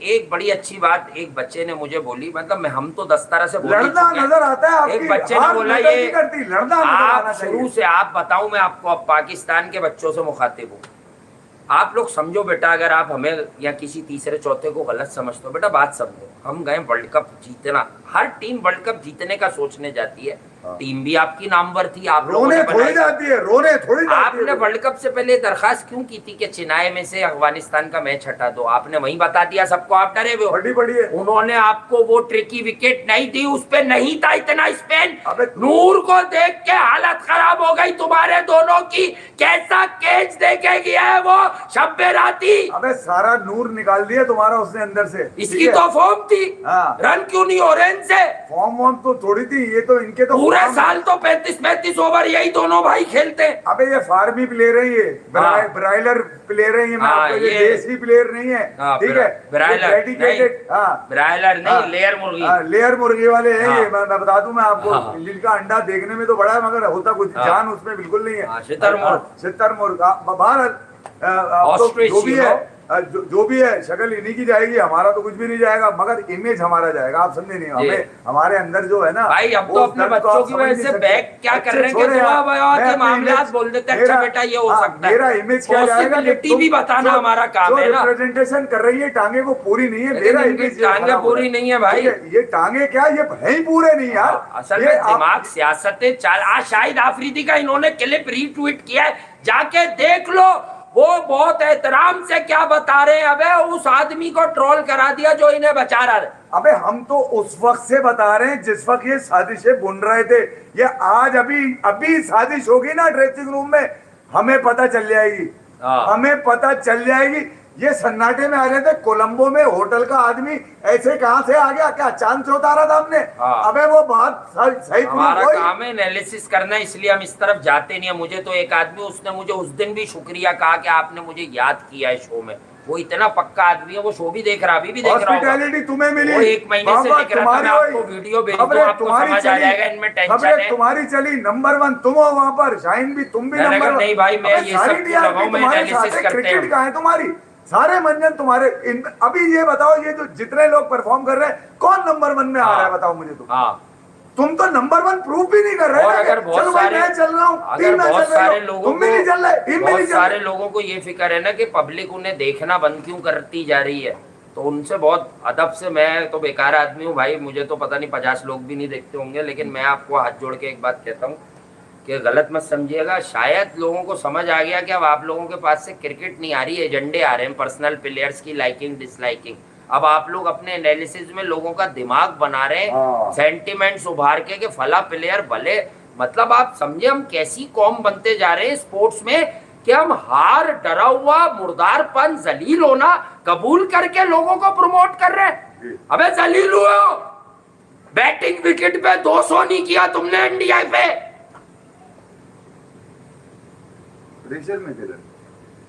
एक बड़ी अच्छी बात एक बच्चे ने मुझे बोली, मतलब मैं हम तो 10 तरह से बोल ही लड़ना चुके हैं। नजर आता है आपकी, एक बच्चे ने हार बोला मैटर ये नहीं करती, लड़ना नजर आप आना शुरू चाहिए। से आप बताऊं, मैं आपको अब पाकिस्तान के बच्चों से मुखातिब हूँ। आप लोग समझो बेटा, अगर आप हमें या किसी तीसरे चौथे को गलत समझते हो, बेटा बात समझो। हम गए वर्ल्ड कप जीतना, हर टीम वर्ल्ड कप जीतने का सोचने जाती है। टीम भी आपकी नामवर थी, आप लोगों रोने ने थोड़ी बनाई। जाती है, रोने थोड़ी जाती आपने है। वर्ल्ड कप से पहले दरखास्त क्यों की थी कि चेन्नई में से अफगानिस्तान का मैच हटा दो? आपने वहीं बता दिया सबको, आप डरे हुए हो। बड़ी बड़ी है। उन्होंने आपको वो ट्रिकी विकेट नहीं दी, उस पे नहीं था इतना स्पेन। अबे नूर को देख के हालत खराब हो गई तुम्हारे दोनों की। कैसा कैच देके गया है वो शब्बे राती। अबे सारा नूर निकाल दिया तुम्हारा उसने अंदर से। इसकी ठीक है? तो फॉर्म थी, हाँ। रन क्यों नहीं हो रहे इनसे? फॉर्म वॉर्म तो थोड़ी थी, ये तो इनके तो पूरे फॉर्म- साल तो 35-35 ओवर यही दोनों भाई खेलते हैं। अबे ये फार्मी प्लेयर है, ये हाँ। ब्राइलर प्लेयर है ये। मैं हाँ, आपको ये ये- देसी प्लेयर नहीं है। हाँ, ठीक है, ब्रायलर ये dedicated- नहीं, हाँ ब्रायलर नहीं, हाँ, लेयर मुर्गी। हाँ, लेयर मुर्गी वाले हैं हाँ। ये। मैं बता दूं मैं आपको, हाँ। जिनका अंडा देखने में तो बड़ा है मगर होता कुछ हाँ। जान उसमें बिल्कुल नहीं है। हाँ, शुतुरमुर्ग। शुतुरमुर्ग। बाहर Ostrich, जो भी you है, know? जो भी है, शक्ल इन्हीं की जाएगी, हमारा तो कुछ भी नहीं जाएगा, मगर इमेज हमारा जाएगा। आप समझे नहीं? जी। हमें हमारे अंदर जो है ना, भाई अब वो तो उस अपने दर्द को बच्चों आप की समझ वजह नहीं से सकते। बैक क्या कर अच्छे रहे हैं कि छोड़े दुआ यार, बया मैं के अपनी मामलात image- बोल देते हैं, अच्छा मेरा- बेटा ये हो हाँ, सकता है। मेरा इमेज क्या जाएगा कि Possibility तुम भी बताना जो- हमारा काम जो है ना। रिप्रेजेंटेशन कर रही है टांगे वो पूरी नहीं है। लेकिन मेरा इनकी इमेज टांगे पूरी नहीं है भाई। ये टांगे क्या, ये है ही पूरे नहीं यार। असल ये में आप- दिमाग सियासत चाल। आज शाहिद आफरीदी का इन्होंने क्लिप रीट्वीट किया है, जाके देख लो। वो बहुत एहतराम से क्या बता रहे हैं, अबे उस आदमी को ट्रोल करा दिया जो इन्हें बचा रहा है। अबे हम तो उस वक्त से बता रहे हैं जिस वक्त ये साजिशें बुन रहे थे। ये आज अभी अभी साजिश होगी ना ड्रेसिंग रूम में, हमें पता चल जाएगी, हमें पता चल जाएगी। ये सन्नाटे में आ रहे थे कोलंबो में, होटल का आदमी ऐसे कहां से आ गया, क्या चांद से उतारा था हमने? अबे वो बात सही, हमारा काम है एनालिसिस करना, इसलिए हम इस तरफ जाते नहीं है। मुझे तो एक आदमी, उसने मुझे उस दिन भी शुक्रिया कहा कि आपने मुझे याद किया है शो में। वो इतना पक्का आदमी है, वो शो भी देख रहा, अभी भी देख रहा होगा। हॉस्पिटैलिटी तुम्हें मिली, वो 1 महीने से देख रहा था। मैं आपको वीडियो भेज दूं, आपको समझ आ जाएगा, इनमें टेंशन है। तुम्हारी चली नंबर 1 तुम हो वहां पर, शाहीन भी, तुम भी नंबर 1। नहीं भाई, मैं ये सब लगाऊं, मैं एनालिसिस करते हैं। क्रिकेट कहाँ है तुम्हारी? सारे मंजन तुम्हारे अभी ये बताओ, ये जो जितने लोग परफॉर्म कर रहे हैं, कौन नंबर 1 में आ रहा है बताओ मुझे। तुम तो नंबर 1 प्रूव भी नहीं कर रहे। और अगर बहुत सारे, मैं चल रहा हूँ, अगर बहुत सारे लोगों तुम भी नहीं चल रहे, टीम भी नहीं चल रही। सारे लोगों को ये फिक्र है ना कि पब्लिक उन्हें देखना बंद क्यों करती जा रही है, तो उनसे बहुत अदब से, मैं तो बेकार आदमी हूँ भाई, मुझे तो पता नहीं 50 लोग भी नहीं देखते होंगे, लेकिन मैं आपको हाथ जोड़ के एक बात कहता हूँ कि गलत मत समझिएगा। शायद लोगों को समझ आ गया कि अब आप लोगों के पास से क्रिकेट नहीं आ रही, एजेंडे आ रहे हैं, पर्सनल प्लेयर्स की लाइकिंग डिसलाइकिंग। अब आप लोग अपने एनालिसिस में लोगों का दिमाग बना रहे हैं, सेंटिमेंट्स उभार के कि फला प्लेयर भले, मतलब आप समझे हम कैसी कौम बनते जा रहे हैं स्पोर्ट्स में कि हम हार, डरा हुआ, मुर्दारपन, जलील होना कबूल करके लोगों को प्रमोट कर रहे हैं। अबे जलील हुए हो, बैटिंग विकेट पे 200 नहीं किया तुमने इंडिया पे, प्रेशर में थे।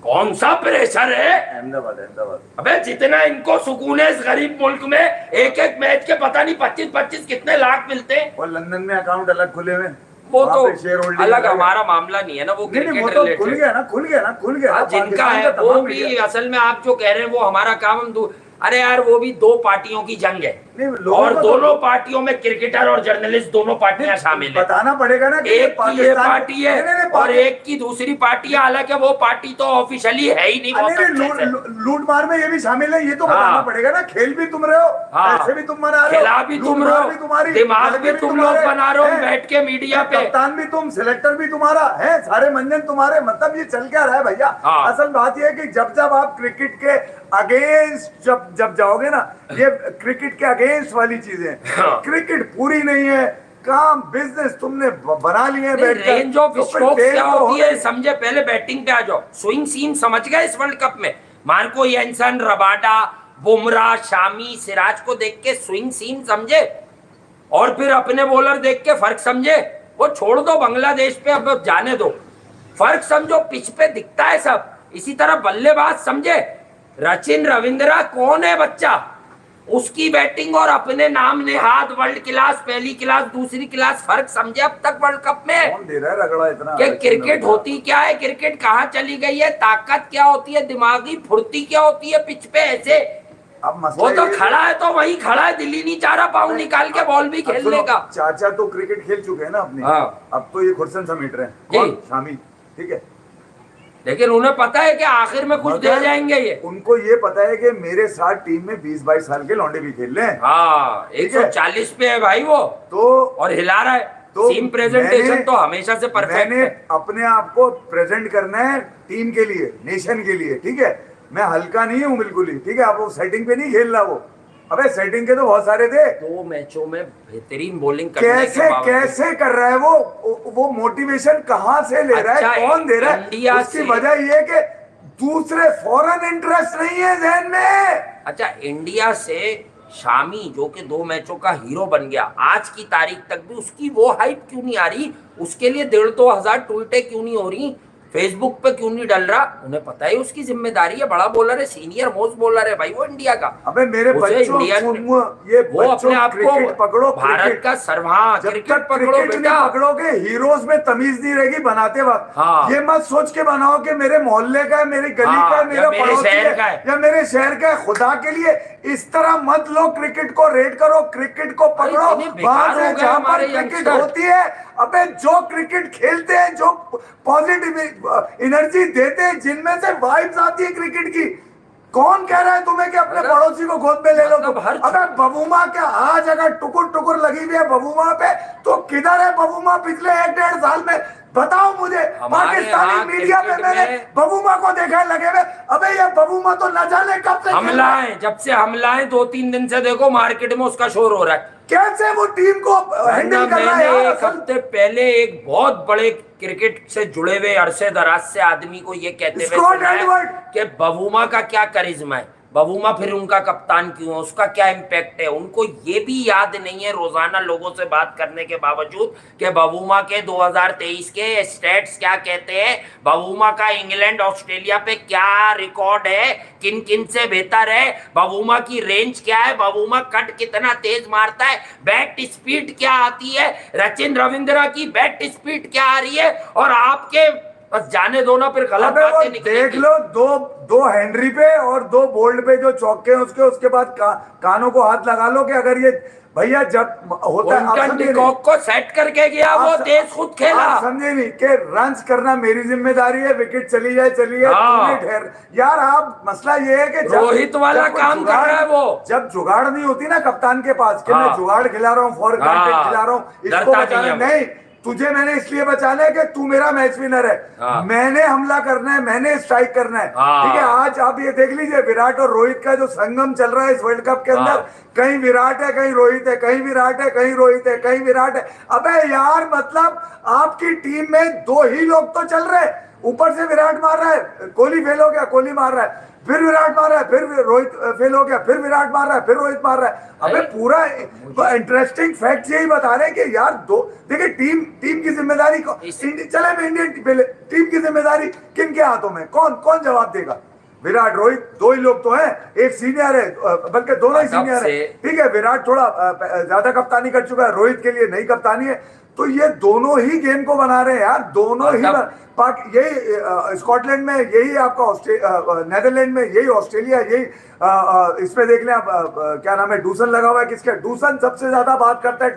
कौन सा प्रेशर है? अहमदाबाद। अबे जितना इनको सुकून है इस गरीब मुल्क में, एक एक मैच के पता नहीं 25-25 कितने लाख मिलते हैं। और लंदन में अकाउंट अलग खुले हुए, वो तो अलग हमारा मामला नहीं है ना, वो क्रिकेट वो तो खुल गया ना। जिनका है वो भी, असल में आप जो कह रहे हैं वो हमारा काम हम अरे यार वो भी 2 पार्टियों की जंग है, और दोनों पार्टियों में क्रिकेटर और जर्नलिस्ट दोनों पार्टियां शामिल है। बताना पड़ेगा ना, एक की ये पार्टी है और एक की दूसरी पार्टी है, हालांकि वो पार्टी तो ऑफिशियली है ही नहीं। लूट मार में ये भी शामिल है, ये तो बताना पड़ेगा ना। खेल भी तुम रहे हो, पैसे भी तुम बना रहे हो, खिला भी तुम रहे हो, दिमाग भी तुम लोग बना रहे हो बैठ के मीडिया पे, कप्तान भी तुम, सिलेक्टर भी तुम्हारा है, सारे मंजन तुम्हारे। मतलब ये चल क्या रहा है भैया? असल बात ये है कि जब जब आप क्रिकेट के अगेंस्ट जब जाओगे ना, ये क्रिकेट के अगेंस्ट वाली चीजें, क्रिकेट पूरी नहीं है, काम बिजनेस तुमने बना लिए। रेंज ऑफ स्ट्रोक्स क्या होती है समझे? पहले बैटिंग पे आ जाओ, स्विंग सीम समझ गए इस वर्ल्ड कप में? Marco Jansen, Rabada, Bumrah, Shami, Siraj को देख के स्विंग सीम समझे, और फिर अपने बॉलर देख के फर्क समझे। वो छोड़ दो बांग्लादेश पे, अब जाने दो, फर्क समझो, पिच पे दिखता है सब। इसी तरह बल्लेबाज समझे, सचिन रविंद्रा कौन है बच्चा, उसकी बैटिंग और अपने नाम नेहाद वर्ल्ड क्लास, पहली क्लास, दूसरी क्लास, फर्क समझे अब तक वर्ल्ड कप में? कौन दे रहा है रगड़ा इतना? कि क्रिकेट होती क्या है, क्रिकेट कहाँ चली गई है, ताकत क्या होती है, दिमागी फुर्ती क्या होती है पिच पे ऐसे। अब वो तो खड़ा है तो वहीं खड़ा है, दिल्ली नहीं चाह रहा पाँव निकाल के बॉल भी खेलने का। चाचा तो क्रिकेट खेल चुके हैं ना अपने, अब तो ये खुर्सन समेट रहे हैं, शामी, ठीक है, लेकिन उन्हें पता है कि आखिर में कुछ दे जाएंगे ये। उनको ये पता है कि मेरे साथ टीम में 20-22 साल के लौंडे भी खेल रहे हैं। 140 पे है भाई वो तो, और हिला रहा है। तो टीम प्रेजेंटेशन तो हमेशा से परफेक्ट है। अपने आप को प्रेजेंट करना है टीम के लिए, नेशन के लिए, ठीक है। मैं हल्का नहीं हूँ बिल्कुल ही, ठीक है। अब वो सेटिंग पे नहीं खेल रहा वो, अबे सेटिंग के तो बहुत सारे थे। 2 मैचों में बेहतरीन बॉलिंग कैसे कर रहा है वो मोटिवेशन कहाँ से ले रहा है, कौन दे रहा है? उसकी वजह ये कि दूसरे फॉरेन इंटरेस्ट नहीं है जहन में। अच्छा, इंडिया से शामी जो कि 2 मैचों का हीरो बन गया, आज की तारीख तक भी उसकी वो हाइप क्यों नहीं आ रही? उसके लिए 1,500-2 हजार ट्वीटें क्यों नहीं हो रही? फेसबुक पे क्यों नहीं डल रहा? उन्हें पता है उसकी जिम्मेदारी है, बड़ा बॉलर है, सीनियर मोस्ट बॉलर है भाई वो इंडिया का। अबे मेरे बच्चों, वो अपने आप को पकड़ो, भारत का क्रिकेट पकड़ो बेटा। पकड़ोगे, हीरोज में तमीज नहीं रहेगी बनाते वक्त। ये मत सोच के बनाओ कि मेरे मोहल्ले का है, मेरी गली का है, मेरा पड़ोसी है या मेरे शहर का है। खुदा के लिए इस तरह मत लो, क्रिकेट को रेड करो, क्रिकेट को पकड़ो वहां से जहां पर क्रिकेट होती है। अबे जो क्रिकेट खेलते हैं, जो पॉजिटिव एनर्जी देते हैं, जिनमें से वाइब्स आती है क्रिकेट की, कौन कह रहा है तुम्हें कि अपने पड़ोसी को गोद में ले लो? तुम अबे बबूमा क्या आज अगर टुकुर टुकुर लगी हुई है बबूमा पे, तो किधर है बबूमा पिछले 1-1.5 साल में? बताओ मुझे। हमारे पाकिस्तानी यहाँ मीडिया पे क्रिकेट मैंने में बबूमा को देखा है लगे हुए। अबे ये बबूमा तो न जाने कब से खेल रहा है। हमलाएं, जब से हमलाएं 2-3 दिन से देखो मार्केट में उसका शोर हो रहा है। कैसे वो टीम को हैंडल कर रहा है मैंने यार। एक हफ्ते पहले एक बहुत बड़े क्रिकेट से जुड़े हुए अरसे दराज से आदमी को ये कहते हुए स्कॉट सुना है एडवर्ड। कि बबूमा का क्या करिश्मा है, बबूमा फिर उनका कप्तान क्यों है, उसका क्या इम्पैक्ट है। उनको ये भी याद नहीं है रोजाना लोगों से बात करने के बावजूद कि बबूमा के 2023 के स्टैट्स क्या कहते हैं, बबूमा का इंग्लैंड ऑस्ट्रेलिया पे क्या रिकॉर्ड है, किन किन से बेहतर है, बबूमा की रेंज क्या है, बबूमा कट कितना तेज मारता है, बैट स्पीड क्या आती है, सचिन रविंद्र की बैट स्पीड क्या आ रही है। और आपके बस जाने दो ना, फिर गलत अबे वो बातें निकलेंगी। देख लो, दो हेनरी पे और 2 बोल्ड पे जो चौके हैं उसके बाद कानों को हाथ लगा लो कि अगर ये भैया जब होता है। आप विंटन समझे डिकॉक को सेट करके गया, वो देश खुद खेला। आप समझे नहीं कि रन्स करना मेरी जिम्मेदारी है, विकेट चली जाए चली जाए, हाँ। तूने ठहर। यार आप मसला ये है कि रोहित वाला कोई काम कर रहा है वो। जब जुगाड़ नहीं होती ना कप्तान के पास कि मैं हाँ। जुगाड़ खिला रहा हूँ, फॉर ग्रांटेड हाँ। खिला रहा हूँ, इसको डरता बचाना नहीं है नहीं। तुझे मैंने इसलिए बचाना है कि तू मेरा मैच विनर है। हाँ। मैंने हमला करना है, मैंने स्ट्राइक करना है। हाँ। ठीक है, आज आप ये देख लीजिए विराट और रोहित का जो संगम चल रहा है इस वर्ल्ड कप के अंदर। हाँ। कहीं विराट है, कहीं रोहित है, कहीं विराट है, कहीं रोहित है, कहीं विराट है। अबे यार मतलब आपकी टीम में 2 ही लोग तो चल रहे, ऊपर से विराट मार रहा है, कोहली फेल हो गया, कोहली मार रहा है, फिर विराट मार रहा है, फिर रोहित फेल हो गया, फिर विराट मार रहा है, फिर रोहित मार रहा है। अबे पूरा इंटरेस्टिंग फैक्ट यही बता रहे हैं कि यार देखिए टीम की जिम्मेदारी चले मैं इंडियन टीम की जिम्मेदारी किन के हाथों में, कौन जवाब देगा। विराट रोहित 2 ही लोग तो हैं, एक सीनियर है, बल्कि दोनों ही सीनियर है। ठीक है, विराट थोड़ा ज्यादा कप्तानी कर चुका है, रोहित के लिए नई कप्तानी है। तो ये दोनों ही गेम को बना रहे हैं यार, दोनों ही यही स्कॉटलैंड में, यही आपका नेदरलैंड में, यही ऑस्ट्रेलिया, यही इसमें देख लें आप क्या नाम है, डूसन लगा हुआ है। किसका डूसन सबसे ज्यादा बात करता है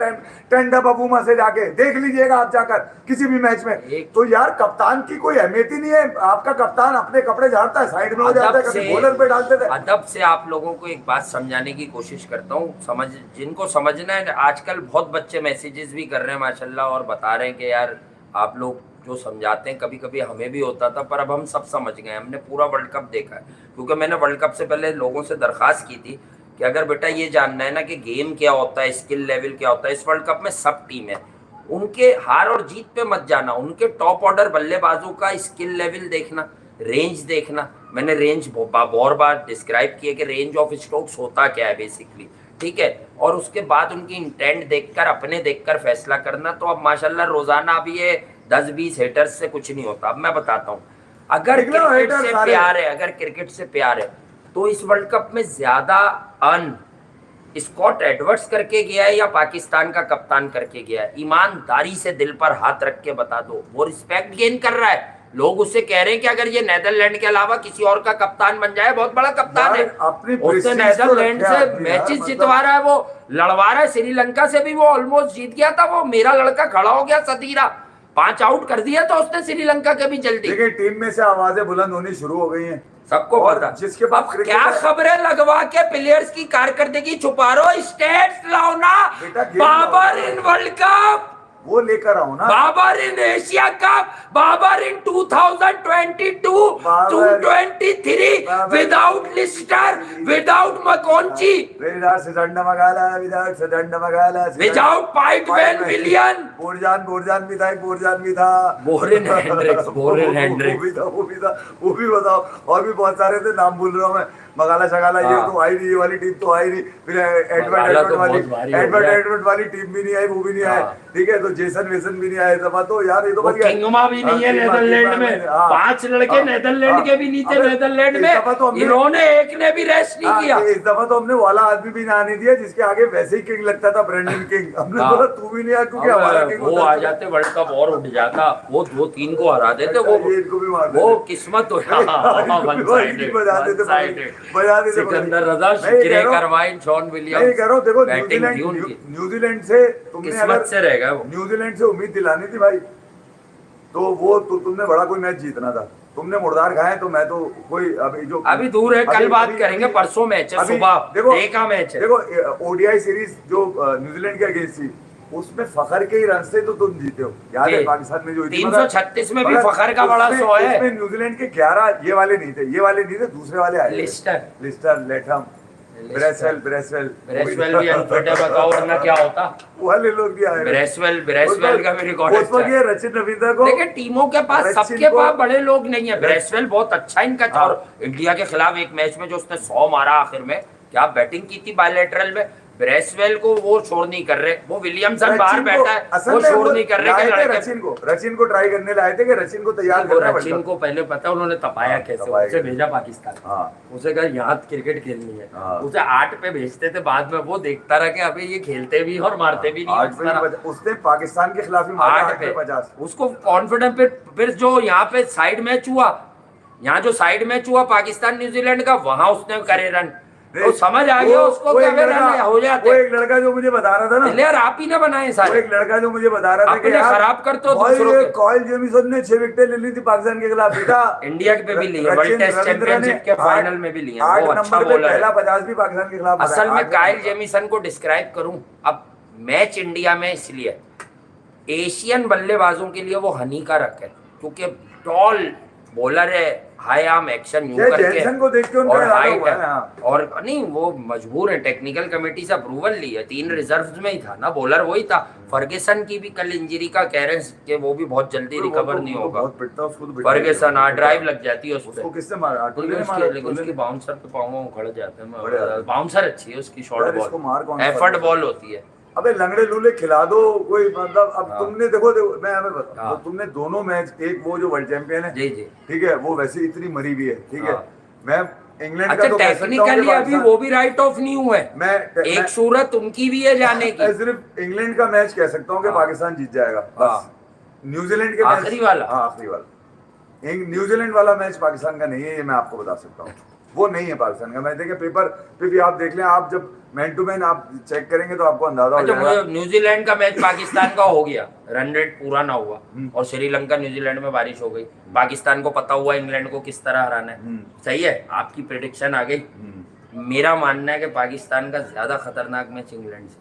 टेंडा बबूमा से, जाके देख लीजिएगा आप जाकर किसी भी मैच में। तो यार कप्तान की कोई अहमियत ही नहीं है। आपका कप्तान अपने कपड़े झाड़ता है, साइड में हो जाता है, कभी बॉलर पे डालते थे। अदब से आप लोगों को एक बात समझाने की कोशिश करता हूँ, जिनको समझना है। आजकल बहुत बच्चे मैसेजेस भी कर रहे हैं माशाल्लाह और बता रहे हैं कि यार आप लोग जो समझाते हैं, कभी कभी हमें भी होता था, पर अब हम सब समझ गए। हमने पूरा वर्ल्ड कप देखा है, क्योंकि मैंने वर्ल्ड कप से पहले लोगों से दरख्वास्त की थी कि अगर बेटा ये जानना है ना कि गेम क्या होता है, स्किल लेवल क्या होता है, इस वर्ल्ड कप में सब टीम है, उनके हार और जीत पे मत जाना, उनके टॉप ऑर्डर बल्लेबाजों का स्किल लेवल देखना, रेंज देखना। मैंने रेंज बहुत बार डिस्क्राइब किया कि रेंज ऑफ स्ट्रोक्स होता क्या है बेसिकली, ठीक है। और उसके बाद उनकी इंटेंट देखकर, अपने देखकर फैसला करना। तो अब माशाल्लाह रोजाना अब ये 10-20 हेटर्स से कुछ नहीं होता। अब मैं बताता हूँ, अगर क्रिकेट से प्यार है, अगर क्रिकेट से प्यार है तो इस वर्ल्ड कप में ज्यादा अर्न स्कॉट एडवर्ड्स करके गया है या पाकिस्तान का कप्तान करके गया है? ईमानदारी से दिल पर हाथ रख के बता दो। वो रिस्पेक्ट गेन कर रहा है, लोग उससे कह रहे हैं कि अगर ये नेदरलैंड के अलावा किसी और का कप्तान बन जाए, बहुत बड़ा कप्तान है, उसने नेदरलैंड से मैचेस जितवा रहा है, वो लड़वा रहा है। श्रीलंका से भी वो ऑलमोस्ट जीत गया था, वो मेरा लड़का खड़ा हो गया सतीरा, 5 आउट कर दिया तो उसने श्रीलंका के भी जल्दी। देखिए टीम में से आवाजें बुलंद होनी शुरू हो गई हैं, सबको पता। जिसके बाद क्या खबरें लगवा के प्लेयर्स की कारकर्दगी छुपा रहे हो? स्टेट्स लाओ ना, बाबर इन वर्ल्ड कप, वो लेकर आओ ना, Babar in Asia cup, Babar in 2022 223 without लिस्टर, विदाउट मकोंची, विदाउट पाइट वेन विलियन, बोरजान भी था, बोरेन हेंड्रिक्स, वो भी बताओ। और भी बहुत सारे थे, नाम भूल रहा हूँ मैं, मगाला शगाला, ये तो आई नहीं, ये वाली टीम तो आई नहीं, फिर एडवर्ड वाली टीम भी नहीं आई, वो भी नहीं आए। ठीक है, तो जेसन वेसन भी नहीं आए, तो यार ये तो बढ़िया। किंगमा भी नहीं है नेदरलैंड में, 5 लड़के नेदरलैंड के भी नीचे, नेदरलैंड में इन्होंने एक ने भी रेस्ट नहीं किया। इस दफा तो हमने वाला आदमी भी ना आने दिया जिसके आगे वैसे ही किंग लगता था, ब्रेंडन किंग। हमने बोला तू भी नहीं आ, क्योंकि हमारा किंग वो आ जाते वर्ल्ड कप और उठ जाता, वो 2-3 को हरा देते, वो किस्मत हो। सिकंदर रजा, शिकरे करवाइन, शॉन विलियम्स। नहीं करो, देखो न्यूजीलैंड से तुमने किस्मत से रहेगा वो। न्यूजीलैंड से उम्मीद दिलानी थी भाई, तो वो तो तुमने बड़ा कोई मैच जीतना था, तुमने मुर्दार खाए। तो मैं तो कोई अभी दूर है, कल बात करेंगे, परसों मैच है, सुबह देखा मैच है। देखो ओडीआई सीरीज जो न्यूजीलैंड के अगेंस्ट थी, उसमें फखर के ही रन से तो तुम जीते हो, याद है जी। पाकिस्तान में जो 336 में भी मगर फखर का बड़ा उसमें- 100 है। उसमें न्यूजीलैंड के 11 ये वाले नहीं थे, दूसरे वाले आए थे। लिस्टर, लेथम, ब्रेसवेल भी अनफिट है, बताओ वरना क्या होता। वाले लोग भी आए। ब्रेसवेल का भी रिकॉर्ड उस वक्त अच्छा ये है। रचिन रवींद्र को देखिए टीमों के पास रचिन सबके को- पास बड़े लोग नहीं है। ब्रेसवेल बहुत अच्छा इनका हाँ। और इंडिया के खिलाफ एक मैच में जो उसने 100 मारा आखिर में, क्या बैटिंग की थी बायलैटरल में। ब्रेसवेल को वो छोड़ नहीं कर रहे, वो विलियमसन बाहर रचिन को- बैठा है, असल वो में छोड़ नहीं कर रहे लाए कि थे लड़के। रचिन को ट्राई करने लाए थे कि रचिन को तैयार वो करना है रचिन वर्ल्ड को पहले पता उन्होंने तपाया हाँ, कैसे, तपाया उसे कैसे। भेजा पाकिस्तान। हाँ। उसे कहा यहाँ क्रिकेट खेलनी है, हाँ। उसे 8 पे भेजते थे, बाद में वो देखता रहा कि अभी ये खेलते भी और मारते भी नहीं आठ उस पे तरह। भी उसने पाकिस्तान के खिलाफ ही मारा 8 8 पे 50। उसको कॉन्फिडेंस फिर जो यहाँ पे साइड मैच हुआ, यहाँ जो साइड मैच हुआ पाकिस्तान न्यूजीलैंड का, वहां उसने करे रन, तो समझ आ गया उसको कि अबे रन हो जाते। वो एक लड़का जो मुझे बता रहा था ना, प्लेयर आप ही ना बनाए वो सारे, एक लड़का जो मुझे बता रहा था कि अपने यार खराब करते हो भाई दूसरों ये के। कॉयल जेमिसन ने 6 विकेटें ले ली थी पाकिस्तान के खिलाफ बेटा। इंडिया पे भी लिए, वर्ल्ड टेस्ट चैंपियनशिप के फाइनल में भी लिए, 8 वो अच्छा नंबर पे बॉलर पहला है। 50 भी पाकिस्तान के खिलाफ असल मारा है, में 8 काइल नंबर। जेमिसन को डिस्क्राइब करूं, अब मैच इंडिया में इसलिए एशियन बल्लेबाजों के लिए वो हानिकारक है, क्योंकि टॉल बॉलर है, हाई आर्म एक्शन यूं जय करके जैनसन को देख के उनका और इरादा हाइट हुआ है, है, हाँ। और नहीं वो मजबूर है, टेक्निकल कमेटी से अप्रूवल ली है, 3 रिजर्व्स में ही था ना, बॉलर वही था। फर्गेसन की भी कल इंजरी का कह रहे हैं कि वो भी बहुत जल्दी वो रिकवर तो- नहीं वो तो होगा। बहुत पिटता है, उसको तो पिटता फर्गेसन है। ड्राइव लग जाती है उस उसको पे, किसने मारा? टुल्ले ने मारा, लेकिन टुल्ले उसकी ने। बाउंसर पे पाँव उखड़ जाते बढ़िया। हैं, बाउंसर अच्छी है उसकी, यार शॉर्ट इसको मार कौन बॉल, सा एफर्ट फर्क है? बॉल होती है। अबे लंगड़े लूले खिला दो कोई, मतलब अब हाँ। तुमने देखो मैं हमें बता, हाँ। तो तुमने दोनों मैच, एक वो जो वर्ल्ड चैंपियन है जी जी। ठीक है, वो वैसे इतनी मरी भी है ठीक है, हाँ। मैं इंग्लैंड अच्छा का तो कह सकता हूं कि टेक्निकली अभी पाकिस्तान- वो भी राइट ऑफ नहीं हुए, एक मैं सूरत उनकी भी है जाने की। मैं सिर्फ इंग्लैंड का मैच कह सकता हूँ कि हाँ। पाकिस्तान जीत जाएगा बस। हाँ। न्यूजीलैंड के आखिरी वाला? हाँ आखिरी वाला, न्यूजीलैंड वाला मैच पाकिस्तान का नहीं है, ये मैं आपको बता सकता हूँ, वो नहीं है पाकिस्तान का मैच। देखिए पेपर पे भी आप देख लें, आप जब मैन टू मैन आप चेक करेंगे तो आपको अंदाजा हो अच्छा जाएगा। वो न्यूजीलैंड का मैच पाकिस्तान का हो गया, रन रेट पूरा ना हुआ, और श्रीलंका न्यूजीलैंड में बारिश हो गई, पाकिस्तान को पता हुआ इंग्लैंड को किस तरह हराना है। सही है, आपकी प्रेडिक्शन आ गई। मेरा मानना है कि पाकिस्तान का ज्यादा खतरनाक मैच इंग्लैंड से,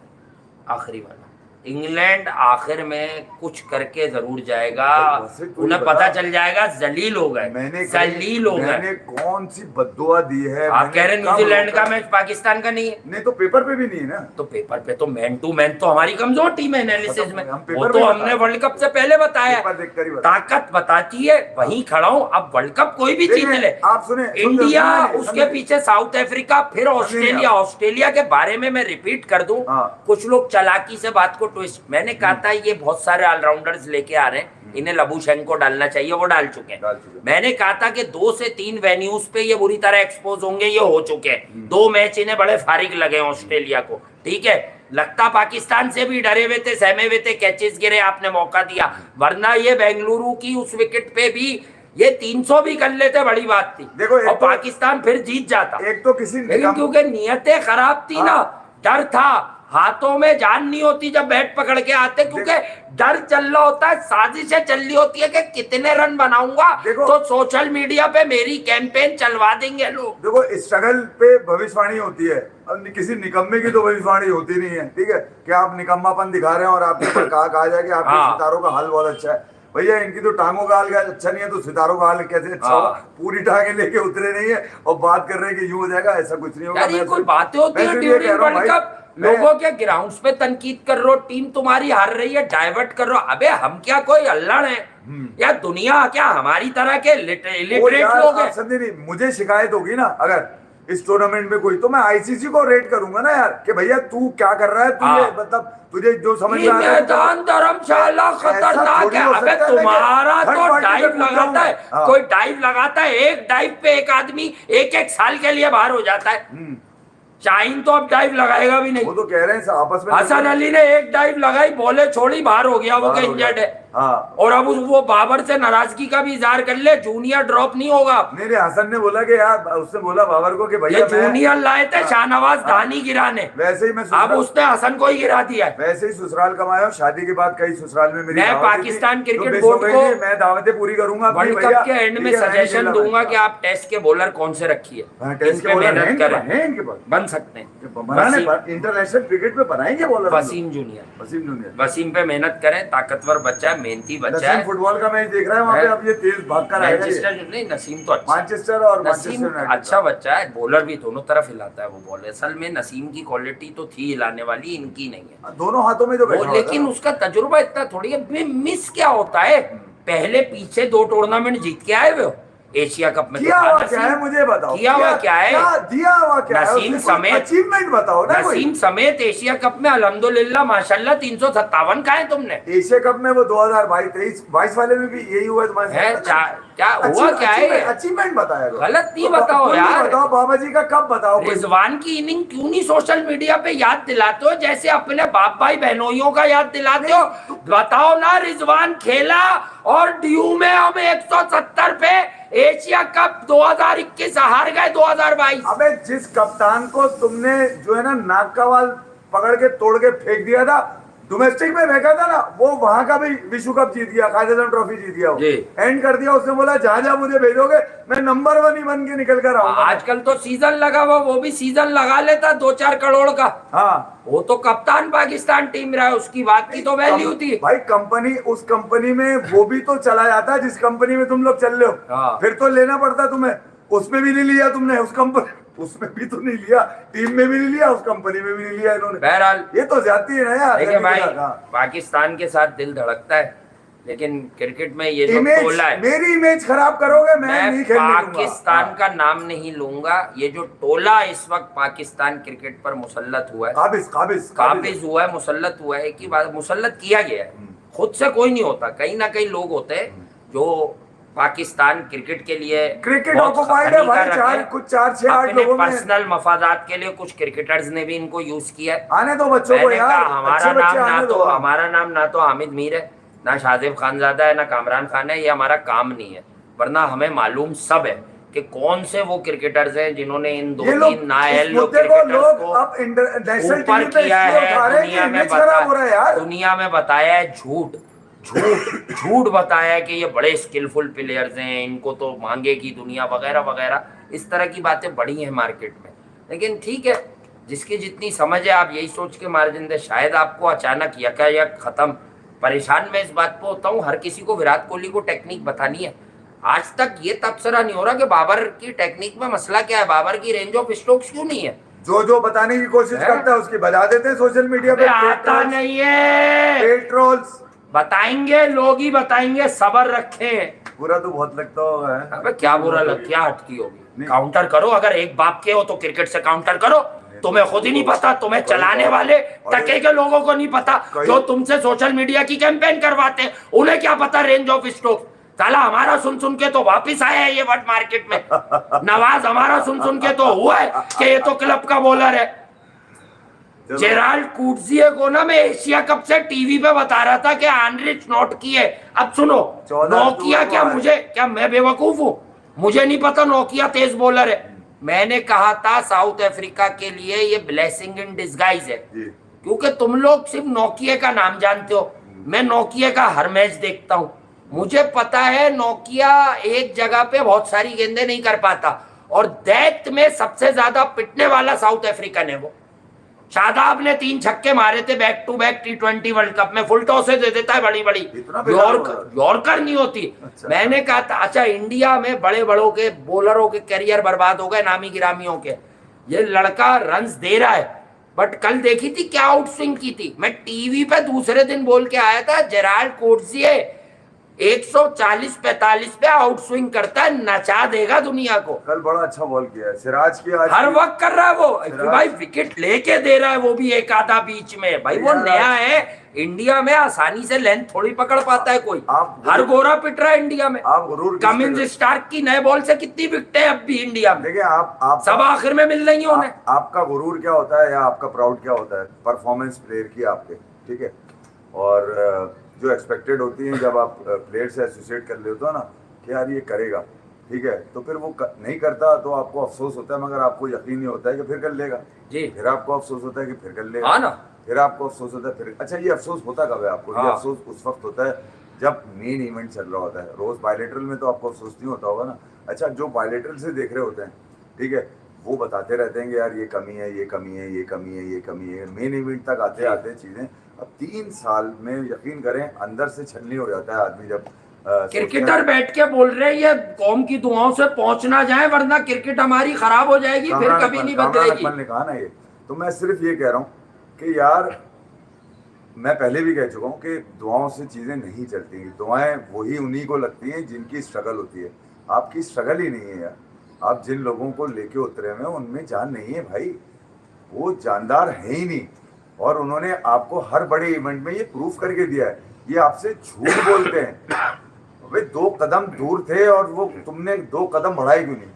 आखिरी वाला। इंग्लैंड आखिर में कुछ करके जरूर जाएगा, वैसे कोई उन्हें बता- पता चल जाएगा जलील हो गए, जलील हो मैंने गए। कौन सी बद्दुआ दी है? आप मैंने कह रहे कब न्यूजीलैंड का रोका? मैच पाकिस्तान का नहीं है, नहीं तो पेपर पे भी नहीं है ना। तो पेपर पे तो मैन टू मैन तो हमारी कमजोर टीम है एनालिसिस में, हम पेपर वो में तो बता हमने रहे वर्ल्ड कप से पहले बताया, पेपर देखकर ही बता। ताकत बताती है, वहीं खड़ा हूं। अब वर्ल्ड कप कोई भी देखिए, जीत ले, आप सुने, इंडिया सुनिए, उसके सुनिए। पीछे साउथ अफ्रीका, फिर ऑस्ट्रेलिया। ऑस्ट्रेलिया के बारे में मैं रिपीट कर दूं, हाँ। कुछ लोग चालाकी से बात को ट्विस्ट, मैंने कहा था ये बहुत सारे ऑलराउंडर्स लेके आ रहे हैं, इन्हें लबुशेंको डालना चाहिए, वो डाल चुके डाल हैं। चुके। मैंने कहा था कि 2 से 3 वेन्यूज पे ये बुरी तरह एक्सपोज होंगे, ये हो चुके हैं। 2 मैच इन्हें बड़े फारिग लगे ऑस्ट्रेलिया को, ठीक है। लगता पाकिस्तान से भी डरे हुए थे, सहमे हुए थे, कैचेस गिरे, आपने मौका दिया, वरना ये बेंगलुरु की उस विकेट पे भी ये 300 भी कर लेते, बड़ी बात थी। देखो, एक और तो- पाकिस्तान फिर जीत जाता, एक तो किसी लेकिन निकम- क्योंकि नियतें खराब थी ना, डर था, हाथों में जान नहीं होती जब बैट पकड़ के आते, क्योंकि डर चल रहा होता है, साजिशें चल रही होती है कि कितने रन बनाऊंगा, देखो- तो सोशल मीडिया पे मेरी कैंपेन चलवा देंगे लोग। देखो स्ट्रगल पे भविष्यवाणी होती है, अब किसी निकम्मे की तो भविष्यवाणी होती नहीं है, ठीक है, कि आप निकम्मापन दिखा रहे हैं और आपके ऊपर कहा जाए कि आपके हाँ। सितारों का हाल बहुत अच्छा है। भैया इनकी तो टांगों का हाल अच्छा नहीं है, तो सितारों का हाल कैसे अच्छा हाँ। होगा? पूरी टांगे लेके उतरे नहीं है और बात कर रहे हैं कि यूं हो जाएगा, ऐसा कुछ नहीं होगा। यार ये मैं कोई सिर्फ- बातें होती मैं है सिर्फ ये कह ड्यूरिंग रहा हूं वर्ल्ड भाई, कप, मैं- लोगों के ग्राउंड्स पे तनकीद कर रहे हो, टीम तुम्हारी हार रही है, डाइवर्ट कर रहे हो। अबे हम क्या कोई अल्लाह है या दुनिया क्या हमारी तरह के वो इलिटरेट यार, लोग आप हैं? समझे नहीं, मुझे शिकायत होगी ना अगर इस टूर्नामेंट में कोई, तो मैं आईसीसी को रेट करूंगा ना यार, कि भैया तू क्या कर रहा है, तुझे हाँ। मतलब तुझे जो समझ में ये आ रहा है मैदान धर्मशाला ऐसा खतरनाक थोड़ी है। हो अबे सकता है, तुम्हारा लेकिन तो थर्ड पार्टी डाइव पे कूद लगाता जाऊंगा। है, हाँ। कोई डाइव लगाता है, एक डाइव पे एक आदमी 1-1 साल के लिए बाहर हो जाता है। शाहीन तो अब डाइव लगाएगा भी नहीं। वो तो कह रहे हैं आपस में हसन अली ने एक डाइव लगाई, बॉले छोड़ी, बाहर हो गया, वो बाहर हो इंजर्ड गया। है। हाँ। और अब वो बाबर से नाराजगी का भी इजहार कर ले, जूनियर ड्रॉप नहीं होगा। मेरे हसन ने बोला कि यार, उसने बोला बाबर को कि ये भैया मैं जूनियर लाए थे शाहनवाज धानी गिराने, वैसे ही मैं अब उसने हसन को ही गिरा दिया है। वैसे ही ससुराल कमाया हूं। शादी के बाद कई ससुराल में मेरी मैं दावतें पाकिस्तान थी, तो क्रिकेट मिस हो बोर्ड गई को थी। मैं दावतें पूरी करूंगा अपनी वर्ल्ड भैया, कप के एंड में ठीक है, मैं नहीं सजेशन खेलना दूंगा मैच। कि आप टेस्ट के बॉलर कौन से रखिए, हाँ, इन टेस्ट के पे बॉलर मेहनत करें, हैं इनके पास, बन सकते हैं। बनाने पर इंटरनेशनल क्रिकेट में बनाएंगे bowler. Wasim junior, Wasim junior, Wasim पे मेहनत करें, ताकतवर बच्चा है, मेहनती बच्चा नसीम है। फुटबॉल का मैच देख रहा है वहाँ पे, है। अब ये तेज भाग कर आएगा ये। मैनचेस्टर नहीं, नसीम तो अच्छा, मैनचेस्टर और मैनचेस्टर नसीम यूनाइटेड अच्छा का। बच्चा है, बॉलर भी दोनों तरफ हिलाता है वो बॉल। असल में नसीम की क्वालिटी तो थी हिलाने वाली, इनकी नहीं है दोनों हाथों में जो बैठा वो, हुआ लेकिन था। उसका तजुर्बा इतना थोड़ी है। मिस क्या होता है, पहले पीछे 2 टूर्नामेंट जीत के आए हुए हो, एशिया कप में किया तो था हुआ क्या है नसीम। मुझे बताओ, किया हुआ क्या है, क्या दिया हुआ क्या है, नसीम उसमें कोई समेत, अचीवमेंट बताओ ना कोई। नसीम समेत एशिया कप में अल्हम्दुलिल्लाह माशाल्लाह 357 का है तुमने। एशिया कप में वो 2022 वाले में भी यही हुआ तुम्हारे है साथ ना? क्या हुआ, क्या है अचीवमेंट बताया करो। गलत नहीं तो बताओ तुम यार। बताओ बाबा जी का कब बताओ कोई। रिजवान की इनिंग क्यों नहीं सोशल मीडिया पे याद दिलाते हो, जैसे अपने बाप भाई बहनोइयों का याद दिलाते हो। बताओ ना, रिजवान खेला और ड्यू में हम 170 पे एशिया कप 2021 हार गए 2022। अबे जिस कप्तान को तुमने जो है ना नाक का वाल पकड़ के तोड़ के फेंक दिया था, डोमेस्टिक में फेंका था ना, वो वहां का भी विश्व कप जीत गया, कायदेजम ट्रॉफी जीत गया, वो जी। एंड कर दिया। उसने बोला जहां जहां मुझे भेजोगे मैं नंबर 1 ही बन के निकल कर आऊंगा। आजकल तो सीजन लगा हुआ, वो भी सीजन लगा लेता 2-4 करोड़ का। हाँ, वो तो कप्तान पाकिस्तान टीम रहा है, उसकी बात की तो वैल्यू थी भाई। कंपनी, उस कंपनी में वो भी तो चला जाता है जिस कंपनी में तुम लोग चल रहे हो। हाँ। फिर तो लेना पड़ता तुम्हें, उसमें भी नहीं लिया तुमने, उस कंपनी उसमें भी तो नहीं लिया, टीम में भी नहीं लिया, उस कंपनी में भी नहीं लिया इन्होंने। बहरहाल ये तो जाती है ना यार। देखिए भाई, हाँ। पाकिस्तान के साथ दिल धड़कता है, लेकिन क्रिकेट में ये जो इमेज, टोला है, मेरी इमेज खराब करोगे, मैं नहीं खेलने दूंगा। पाकिस्तान हाँ। का नाम नहीं लूंगा। ये जो टोला इस वक्त पाकिस्तान क्रिकेट पर मुसल्लत हुआ है, काबिज हुआ है, मुसल्लत हुआ है, एक ही बात, मुसल्लत किया गया है, खुद से कोई नहीं होता। कहीं ना कहीं लोग होते हैं जो पाकिस्तान क्रिकेट के लिए क्रिकेट बहुत ऑक्युपाइड है भाई, हानिकारक है। 4-6-8 अपने लोगों में। पर्सनल मफादात के लिए कुछ क्रिकेटर्स ने भी इनको यूज किया है। आने दो बच्चों को मैंने यार, कहा हमारा अच्छे बच्चे नाम आने दो। हामिद मीर है, ना शाजिब खानजादा है, ना कामरान खान है, ये हमारा काम नहीं है। वरना हमें मालूम सब है कि कौन से वो क्रिकेटर्स हैं जिन्होंने इन 2-3 नाअहल क्रिकेटर्स को अब नेशनल ऊपर टीवी पे किया इसलिए है, उठा रहे हैं कि इमेज खराब हो रहा है यार। दुनिया में बताया है झूठ बताया है कि ये बड़े स्किलफुल प्लेयर्स हैं, इनको तो मांगेगी दुनिया वगैरह वगैरह। इस तरह की बातें बड़ी हैं मार्केट में, लेकिन ठीक है, जिसकी जितनी समझ है आप यही सोच के मार्जिन दे। शायद आपको अचानक यकायक खत्म, परेशान मैं इस बात पे होता हूँ, हर किसी को विराट कोहली को टेक्निक बतानी है। आज तक ये तबसरा नहीं हो रहा कि बाबर की टेक्निक में मसला क्या है, बाबर की रेंज ऑफ स्ट्रोक्स क्यों नहीं है। जो बताने की कोशिश करता है उसकी बजा देते हैं सोशल मीडिया पे। आता नहीं है, पेट्रोल्स बताएंगे, लोग ही बताएंगे, सबर रखें। बुरा तो बहुत लगता होगा। अबे क्या बुरा लग, क्या हटकी होगी, काउंटर करो। अगर एक बाप के हो तो क्रिकेट से काउंटर करो। तुम्हें खुद ही नहीं पता, तुम्हें चलाने वाले टके के लोगों को नहीं पता, जो तुमसे सोशल मीडिया की कैंपेन करवाते हैं, उन्हें क्या पता रेंज ऑफ स्ट्रोक्स। साला हमारा सुन के तो वापिस आया है ये वर्ड मार्केट में। नवाज हमारा सुन के तो हुआ है कि ये तो क्लब का बॉलर है। जेराल्ड कूटजिए को ना मैं एशिया कप से टीवी पे बता रहा था कि आनरिच नॉट की है। अब सुनो, नोकिया क्या मैं बेवकूफ हूँ? मुझे नहीं पता नोकिया तेज बॉलर है। मैंने कहा था साउथ अफ्रीका के लिए ये ब्लेसिंग इन डिस्गाइज है, क्योंकि तुम लोग सिर्फ नोकिया का नाम जानते हो, मैं नोकिया का हर मैच देखता हूँ। मुझे पता है नोकिया एक जगह पे बहुत सारी गेंदें नहीं कर पाता, और डेथ में सबसे ज्यादा पिटने वाला साउथ अफ्रीकन है वो। शादाब ने 3 छक्के मारे थे back to back T20 world cup में, फुल टॉसे दे देता है बड़ी बड़ी, यॉर्कर नहीं होती। अच्छा। मैंने कहा था अच्छा इंडिया में बड़े बड़ों के बॉलरों के करियर बर्बाद हो गए, नामी गिरामियों के, ये लड़का रन्स दे रहा है। बट कल देखी थी क्या आउट स्विंग की थी, मैं टीवी पे दूसरे दिन बोल के आया था, जेराल्ड कूटजिए 140-45 पे आउट स्विंग करता है, नचा देगा दुनिया को। कल बड़ा अच्छा बॉल किया है सिराज की, हर वक्त कर रहा है वो भाई, विकेट लेके दे रहा है वो भी एक आधा बीच में। भाई वो नया है, इंडिया में आसानी से लेंथ थोड़ी पकड़ पाता है कोई, हर गोरा पिट रहा है इंडिया में। आप गुरूर कमिंस स्टार्क की नए बॉल से कितनी विकेटें अब भी इंडिया में, देखिए आप सब आखिर में मिल रही है उन्हें। आपका गुरूर क्या होता है या आपका प्राउड क्या होता है? परफॉर्मेंस प्लेयर की आपके, ठीक है। और जो एक्सपेक्टेड होती हैं जब आप प्लेयर से एसोसिएट कर लेते हो ना कि यार ये करेगा, ठीक है, तो फिर वो नहीं करता तो आपको अफसोस होता है, मगर आपको यकीन नहीं होता है कि फिर कर लेगा जी। फिर आपको अफसोस होता है कि फिर कर लेगा, हाँ ना, फिर आपको अफसोस होता है फिर। अच्छा, ये अफसोस होता कब है आपको? ये हाँ। अफसोस उस वक्त होता है जब मेन इवेंट चल रहा होता है। रोज बायलेटरल में तो आपको अफसोस नहीं होता होगा ना। अच्छा, जो बायलेटरल से देख रहे होते हैं, ठीक है, वो बताते रहते हैं कि यार ये कमी है, ये कमी है, ये कमी है, ये कमी है। मेन इवेंट तक आते आते चीजें, अब 3 साल में यकीन करें अंदर से छलनी हो जाता है आदमी जब क्रिकेटर बैठ के बोल रहे हैं ये कौम की दुआओं से पहुंच ना जाए वरना क्रिकेट हमारी खराब हो जाएगी, फिर कभी नहीं बदलेगी। कामरान अकमल ने कहा ना ये, तो मैं सिर्फ ये कह रहा हूँ कि यार मैं पहले भी कह चुका हूँ कि दुआओं से चीज़ें नहीं चलती। दुआएं वही उन्हीं को लगती हैं जिनकी स्ट्रगल होती है। आपकी स्ट्रगल ही नहीं है यार। आप जिन लोगों को लेके उतरे हुए हैं उनमें जान नहीं है भाई, वो जानदार है ही नहीं। और उन्होंने आपको हर बड़े इवेंट में ये प्रूफ करके दिया है। ये आपसे झूठ बोलते हैं, वे 2 कदम दूर थे और वो तुमने 2 कदम बढ़ाए क्यों नहीं?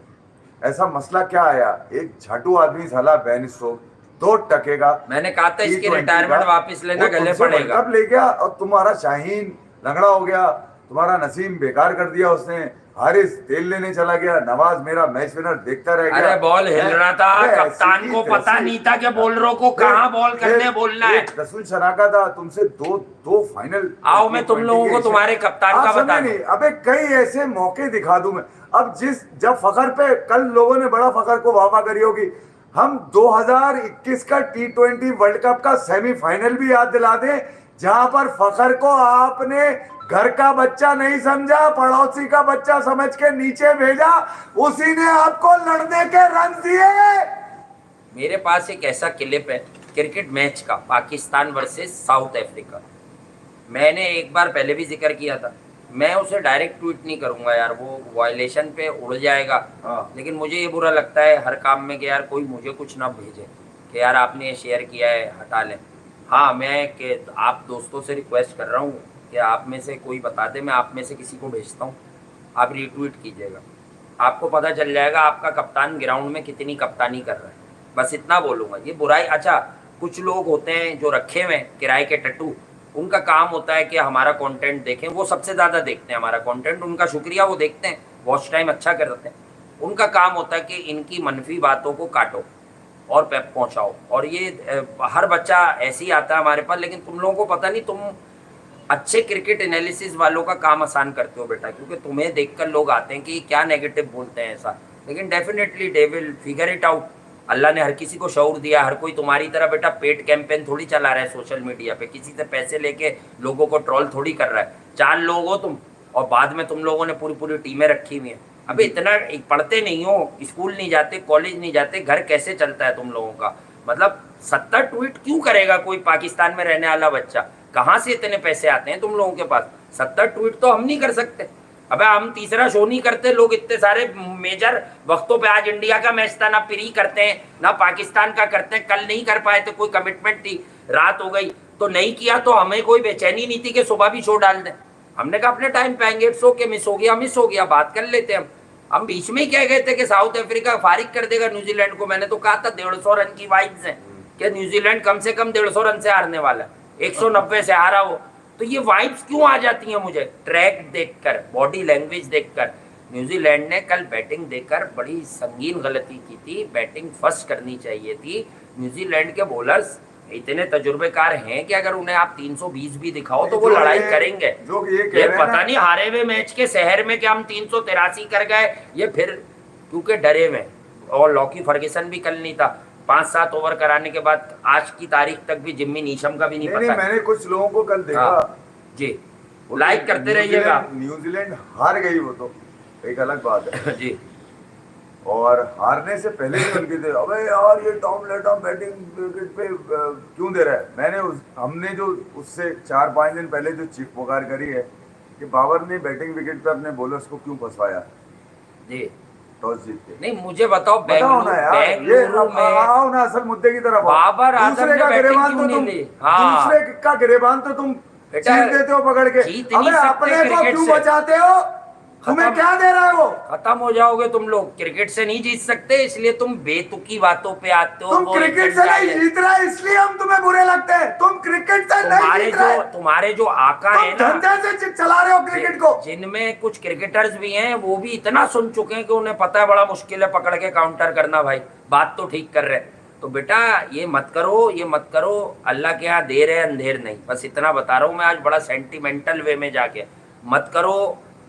ऐसा मसला क्या आया? एक झाटू आदमी साला बैन स्टोक 2 टकेगा, मैंने कहा था इसकी रिटायरमेंट वापस लेना गले पड़ेगा। कब ले गया और तुम्हारा शाहीन लंगड़ा हो गया, तुम्हारा नसीम बेकार कर दिया उसने, हारिस तेल लेने चला गया, नवाज मेरा मैच विनर देखता रह गया। अरे बॉल हिल रहा था, कप्तान को पता नहीं था कि बॉलरों को कहाँ बॉल करने बोलना है। रसूल शनाका था, तुमसे दो फाइनल। आओ मैं तुम लोगों को तुम्हारे कप्तान का बता दूं। अबे कई ऐसे मौके दिखा दूं मैं। अब जब फखर पे कल लोगों ने बड़ा फखर को वाह करी होगी, हम 2021 का T20 वर्ल्ड कप का सेमीफाइनल भी याद दिला दें, जहां पर फखर को आपने घर का बच्चा नहीं समझा, पड़ोसी का बच्चा समझ के नीचे भेजा, उसी ने आपको लड़ने के रन दिए। मेरे पास एक ऐसा क्लिप है क्रिकेट मैच का, पाकिस्तान वर्सेस साउथ अफ्रीका। मैंने एक बार पहले भी जिक्र किया था, मैं उसे डायरेक्ट ट्वीट नहीं करूंगा यार, वो वायलेशन पे उड़ जाएगा। लेकिन मुझे ये बुरा लगता है हर काम में कि यार कोई मुझे कुछ ना भेजे कि यार आपने ये शेयर किया है, हटा लें। हाँ, मैं आप दोस्तों से रिक्वेस्ट कर रहा हूँ कि आप में से कोई बता दे, मैं आप में से किसी को भेजता हूँ, आप रीट्वीट कीजिएगा, आपको पता चल जाएगा आपका कप्तान ग्राउंड में कितनी कप्तानी कर रहा है। बस इतना बोलूँगा, ये बुराई। अच्छा, कुछ लोग होते हैं जो रखे हुए किराए के टट्टू, उनका काम होता है कि हमारा कंटेंट देखें, वो सबसे ज़्यादा देखते हैं हमारा कंटेंट, उनका शुक्रिया, वो देखते हैं, वॉच टाइम अच्छा करते हैं। उनका काम होता है कि इनकी मनफी बातों को काटो और पहुँचाओ। और ये हर बच्चा ऐसे ही आता है हमारे पास, लेकिन तुम लोगों को पता नहीं, तुम अच्छे क्रिकेट एनालिसिस वालों का काम आसान करते हो बेटा, क्योंकि तुम्हें देखकर लोग आते हैं कि क्या नेगेटिव बोलते हैं ऐसा। लेकिन definitely they will figure it out. अल्लाह ने हर किसी को शऊर दिया, हर कोई तुम्हारी तरह बेटा पेड कैंपेन थोड़ी चला रहा है सोशल मीडिया पे, किसी से पैसे लेके लोगों को ट्रोल थोड़ी कर रहा है। 4 लोग हो तुम और बाद में तुम लोगों ने पूरी टीमें रखी हुई हैं। अबे इतना पढ़ते नहीं हो, स्कूल नहीं जाते, कॉलेज नहीं जाते, घर कैसे चलता है तुम लोगों का? मतलब 70 ट्वीट क्यों करेगा कोई पाकिस्तान में रहने वाला बच्चा? कहाँ से इतने पैसे आते हैं तुम लोगों के पास? 70 ट्वीट तो हम नहीं कर सकते। अबे हम तीसरा शो नहीं करते, लोग इतने सारे मेजर वक्तों पे, आज इंडिया का मैच था ना प्री करते हैं ना पाकिस्तान का करते हैं। कल नहीं कर पाए थे, कोई कमिटमेंट थी, रात हो गई तो नहीं किया, तो हमें कोई बेचैनी नहीं थी कि सुबह भी शो डाल दें। हमने कहा अपने टाइम पे आएंगे, शो के मिस हो गया, बात कर लेते हैं। हम बीच में ही कह गए थे कि साउथ अफ्रीका फारिग कर देगा न्यूजीलैंड को। मैंने तो कहा था 150 रन की वाइब्स हैं कि न्यूजीलैंड कम से कम 150 रन से हारने वाला है, 190 से हारा हो। तो ये वाइब्स क्यों आ जाती हैं मुझे? ट्रैक देखकर, बॉडी लैंग्वेज देखकर। न्यूजीलैंड ने कल बैटिंग देकर बड़ी संगीन गलती की थी, बैटिंग फर्स्ट करनी चाहिए थी। न्यूजीलैंड के बॉलर्स इतने तजुर्बेकार हैं कि अगर उन्हें आप 320 भी दिखाओ तो वो लड़ाई करेंगे। ये पता नहीं हारे हुए मैच के शहर में कि हम 383 कर गए, ये फिर क्योंकि डरे हुए। और लॉकी फर्ग्यूसन भी कल नहीं था, 5-7 ओवर कराने के बाद आज की तारीख तक भी जिम्मी नीशम का भी नहीं पता। मैंने कुछ लोगों को कल देखा जी, लाइक करते रहिएगा। न्यूजीलैंड हार गई, वो तो एक अलग बात है जी। और हारने से पहले भी उनके थे, अबे यार ये टॉम लेटम बैटिंग विकेट पे क्यों दे रहा है। हमने जो उससे 4-5 दिन पहले जो चीख पुकार करी है कि बाबर ने बैटिंग विकेट पे अपने बॉलर्स को क्यों फंसवाया जी, टॉस जीत के। नहीं मुझे बताओ, बताओ ना यार, ये आओ ना असल मुद्दे की तरफ। बाबर आजम ने बैटिंग क्यों नहीं ली? दूसरे का गिरेबान तो तुम चीर देते हो पकड़ के, अबे अपने को क्यों बचाते हो? तुम्हें क्या दे रहा है वो? खत्म हो जाओगे तुम लोग, क्रिकेट से नहीं जीत सकते इसलिए तुम बेतुकी बातों पे आते हो। तुम क्रिकेट से नहीं जीत रहे इसलिए हम तुम्हें बुरे लगते हैं। तुम क्रिकेट से नहीं जीत रहे, तुम्हारे जो आका है ना, धंधे से चला रहे हो क्रिकेट को। जिनमें कुछ क्रिकेटर्स भी हैं वो भी इतना सुन चुके हैं कि उन्हें पता है बड़ा मुश्किल है पकड़ के काउंटर करना। भाई बात तो ठीक कर रहे हैं, तो बेटा ये मत करो, ये मत करो। अल्लाह के यहाँ देर है अंधेर नहीं, बस इतना बता रहा हूँ मैं आज बड़ा सेंटिमेंटल वे में जाके। मत करो,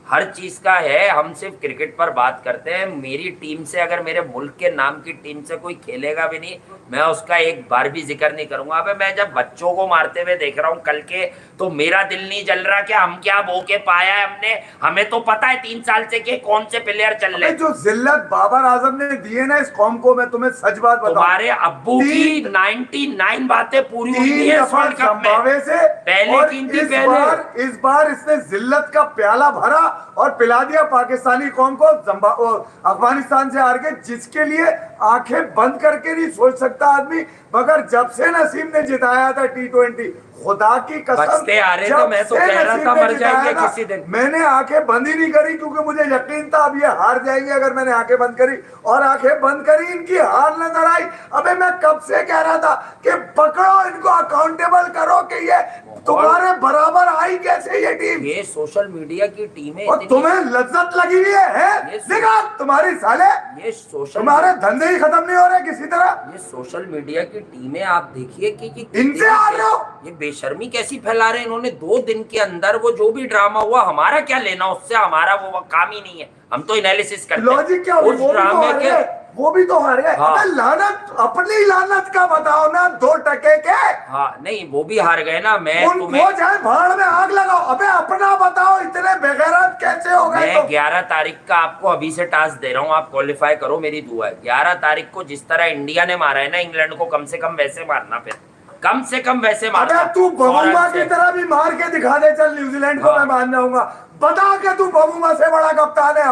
हर चीज का है, हम सिर्फ क्रिकेट पर बात करते हैं। मेरी टीम से, अगर मेरे मुल्क के नाम की टीम से कोई खेलेगा भी नहीं, मैं उसका एक बार भी जिक्र नहीं करूंगा। अबे मैं जब बच्चों को मारते हुए देख रहा हूँ कल के, तो मेरा दिल नहीं जल रहा कि हम क्या बो के पाया है हमने। हमें तो पता है 3 साल से कि कौन से प्लेयर चल रहे हैं। जो जिल्लत बाबर आजम ने दी है ना इस कौम को, मैं तुम्हें सच बात बताऊं, तुम्हारे अब्बू की 99 बातें पूरी हुई है वर्ल्ड कप में से पहले और की थी पहले। इस बार इसने जिल्लत का प्याला भरा और पिला दिया पाकिस्तानी कौम को। अफगानिस्तान से हार के, जिसके लिए आंखें बंद करके नहीं सोच सकता आदमी, मगर जब से नसीम ने जिताया था T20, खुदा की कसम बचते आ रहे थे, मैं तो कह रहा था मर जाएंगे किसी दिन। मैंने आंखें बंद ही नहीं करी क्योंकि मुझे यकीन था अब ये हार जाएंगे। अगर मैंने आंखें बंद करी और आंखें बंद करी, इनकी हार नजर आई। अबे मैं कब से कह रहा था कि पकड़ो इनको, अकाउंटेबल करो कि ये तुम्हारे बराबर आई कैसे ये टीम। ये सोशल मीडिया की टीमें, और तुम्हें लज्जत लगी हुई है देखा तुम्हारी साले, ये सोशल, तुम्हारे धंधे ही खत्म नहीं हो रहे किसी तरह। ये सोशल मीडिया की टीमें आप देखिए कि इनसे आ रहे हो, ये बेशर्मी कैसी फैला रहे हैं इन्होंने। 2 दिन के अंदर वो जो भी ड्रामा हुआ, हमारा क्या लेना उससे, हमारा वो काम ही नहीं है। हम तो एनालिसिस करते हैं। लॉजिक क्या होगी? उस ड्रामे के वो भी तो हार गए। हाँ। अबे लानत, अपनी लानत का बताओ ना, 2 टके के। हाँ नहीं, वो भी हार गए ना। मैं वो जाए भाड़ में आग लगाओ, अबे अपना बताओ, इतने बेगैरत कैसे हो गए? मैं 11 तारीख का आपको अभी से टास्क दे रहा हूँ, आप क्वालिफाई करो, मेरी दुआ है। 11 तारीख को जिस तरह इंडिया ने मारा है ना इंग्लैंड को, कम से कम वैसे मारना, फिर कम से कम वैसे मारना। अबे तू बबूमा की तरह भी मार के दिखा दे, चल न्यूजीलैंड को मैं मान जाऊंगा। बता के तू बबूमा से बड़ा कप्तान है।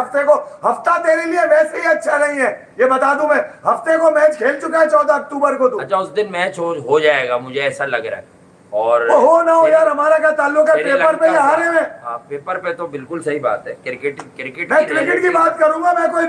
हफ्ता तेरे लिए वैसे ही अच्छा नहीं है, ये बता दूं मैं। हफ्ते को मैच खेल चुका है 14 अक्टूबर को तू। अच्छा, उस दिन मैच हो जाएगा, मुझे ऐसा लग रहा है। और हो ना हो यार, हमारा क्या ताल्लुक है? पेपर पे ही हारे हुए। हाँ, पेपर पे तो बिल्कुल सही बात है। मैं क्रिकेट की बात करूंगा, मैं कोई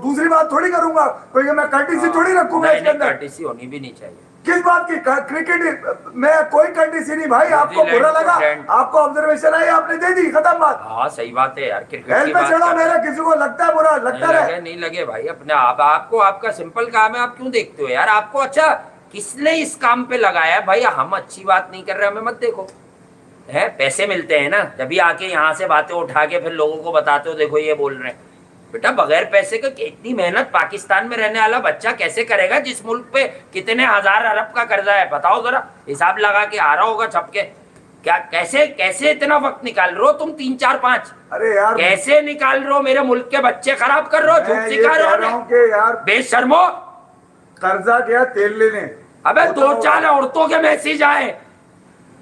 दूसरी बात थोड़ी करूंगा, कोई मैं कर्टिसी थोड़ी रखूंगा इसके अंदर। कर्टिसी होनी भी नहीं चाहिए। किस बात की क्रिकेट में कोई कर्टिसी नहीं भाई। आपको बुरा लगा, आपको ऑब्जर्वेशन आई, आपने दे दी, खत्म बात। हाँ सही बात है यार, क्रिकेट की बात चढ़ो, मेरा किसी को लगता है बुरा, लगता रहे। नहीं लगे भाई, अपने आपको आपका सिंपल काम है, आप क्यों देखते हो यार? आपको अच्छा किसने इस काम पे लगाया भाई? हम अच्छी बात नहीं कर रहे, हमें मत देखो। है पैसे मिलते हैं ना, जब भी आके यहाँ से बातें उठा के फिर लोगों को बताते हो देखो ये बोल रहे हैं। बेटा बगैर पैसे का इतनी मेहनत पाकिस्तान में रहने वाला बच्चा कैसे करेगा, जिस मुल्क पे कितने हजार अरब का कर्जा है? बताओ जरा, हिसाब लगा के आ रहा होगा छपके। क्या कैसे इतना वक्त निकाल रहे हो तुम? 3 4 5 अरे यार कैसे निकाल रहे हो? मेरे मुल्क के बच्चे खराब कर रहे हो, झूठ सिखा रहे हो यार। बेशर्मो, कर्जा गया तेल लेने। अबे 2-4 औरतों के मैसेज आए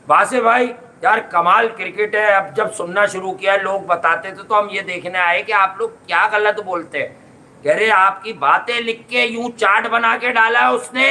बासे भाई, यार कमाल क्रिकेट है। अब जब सुनना शुरू किया, लोग बताते थे, तो हम ये देखने आए कि आप लोग क्या गलत बोलते हैं। कह रहे आपकी बातें लिख के यूं चार्ट बना के डाला है उसने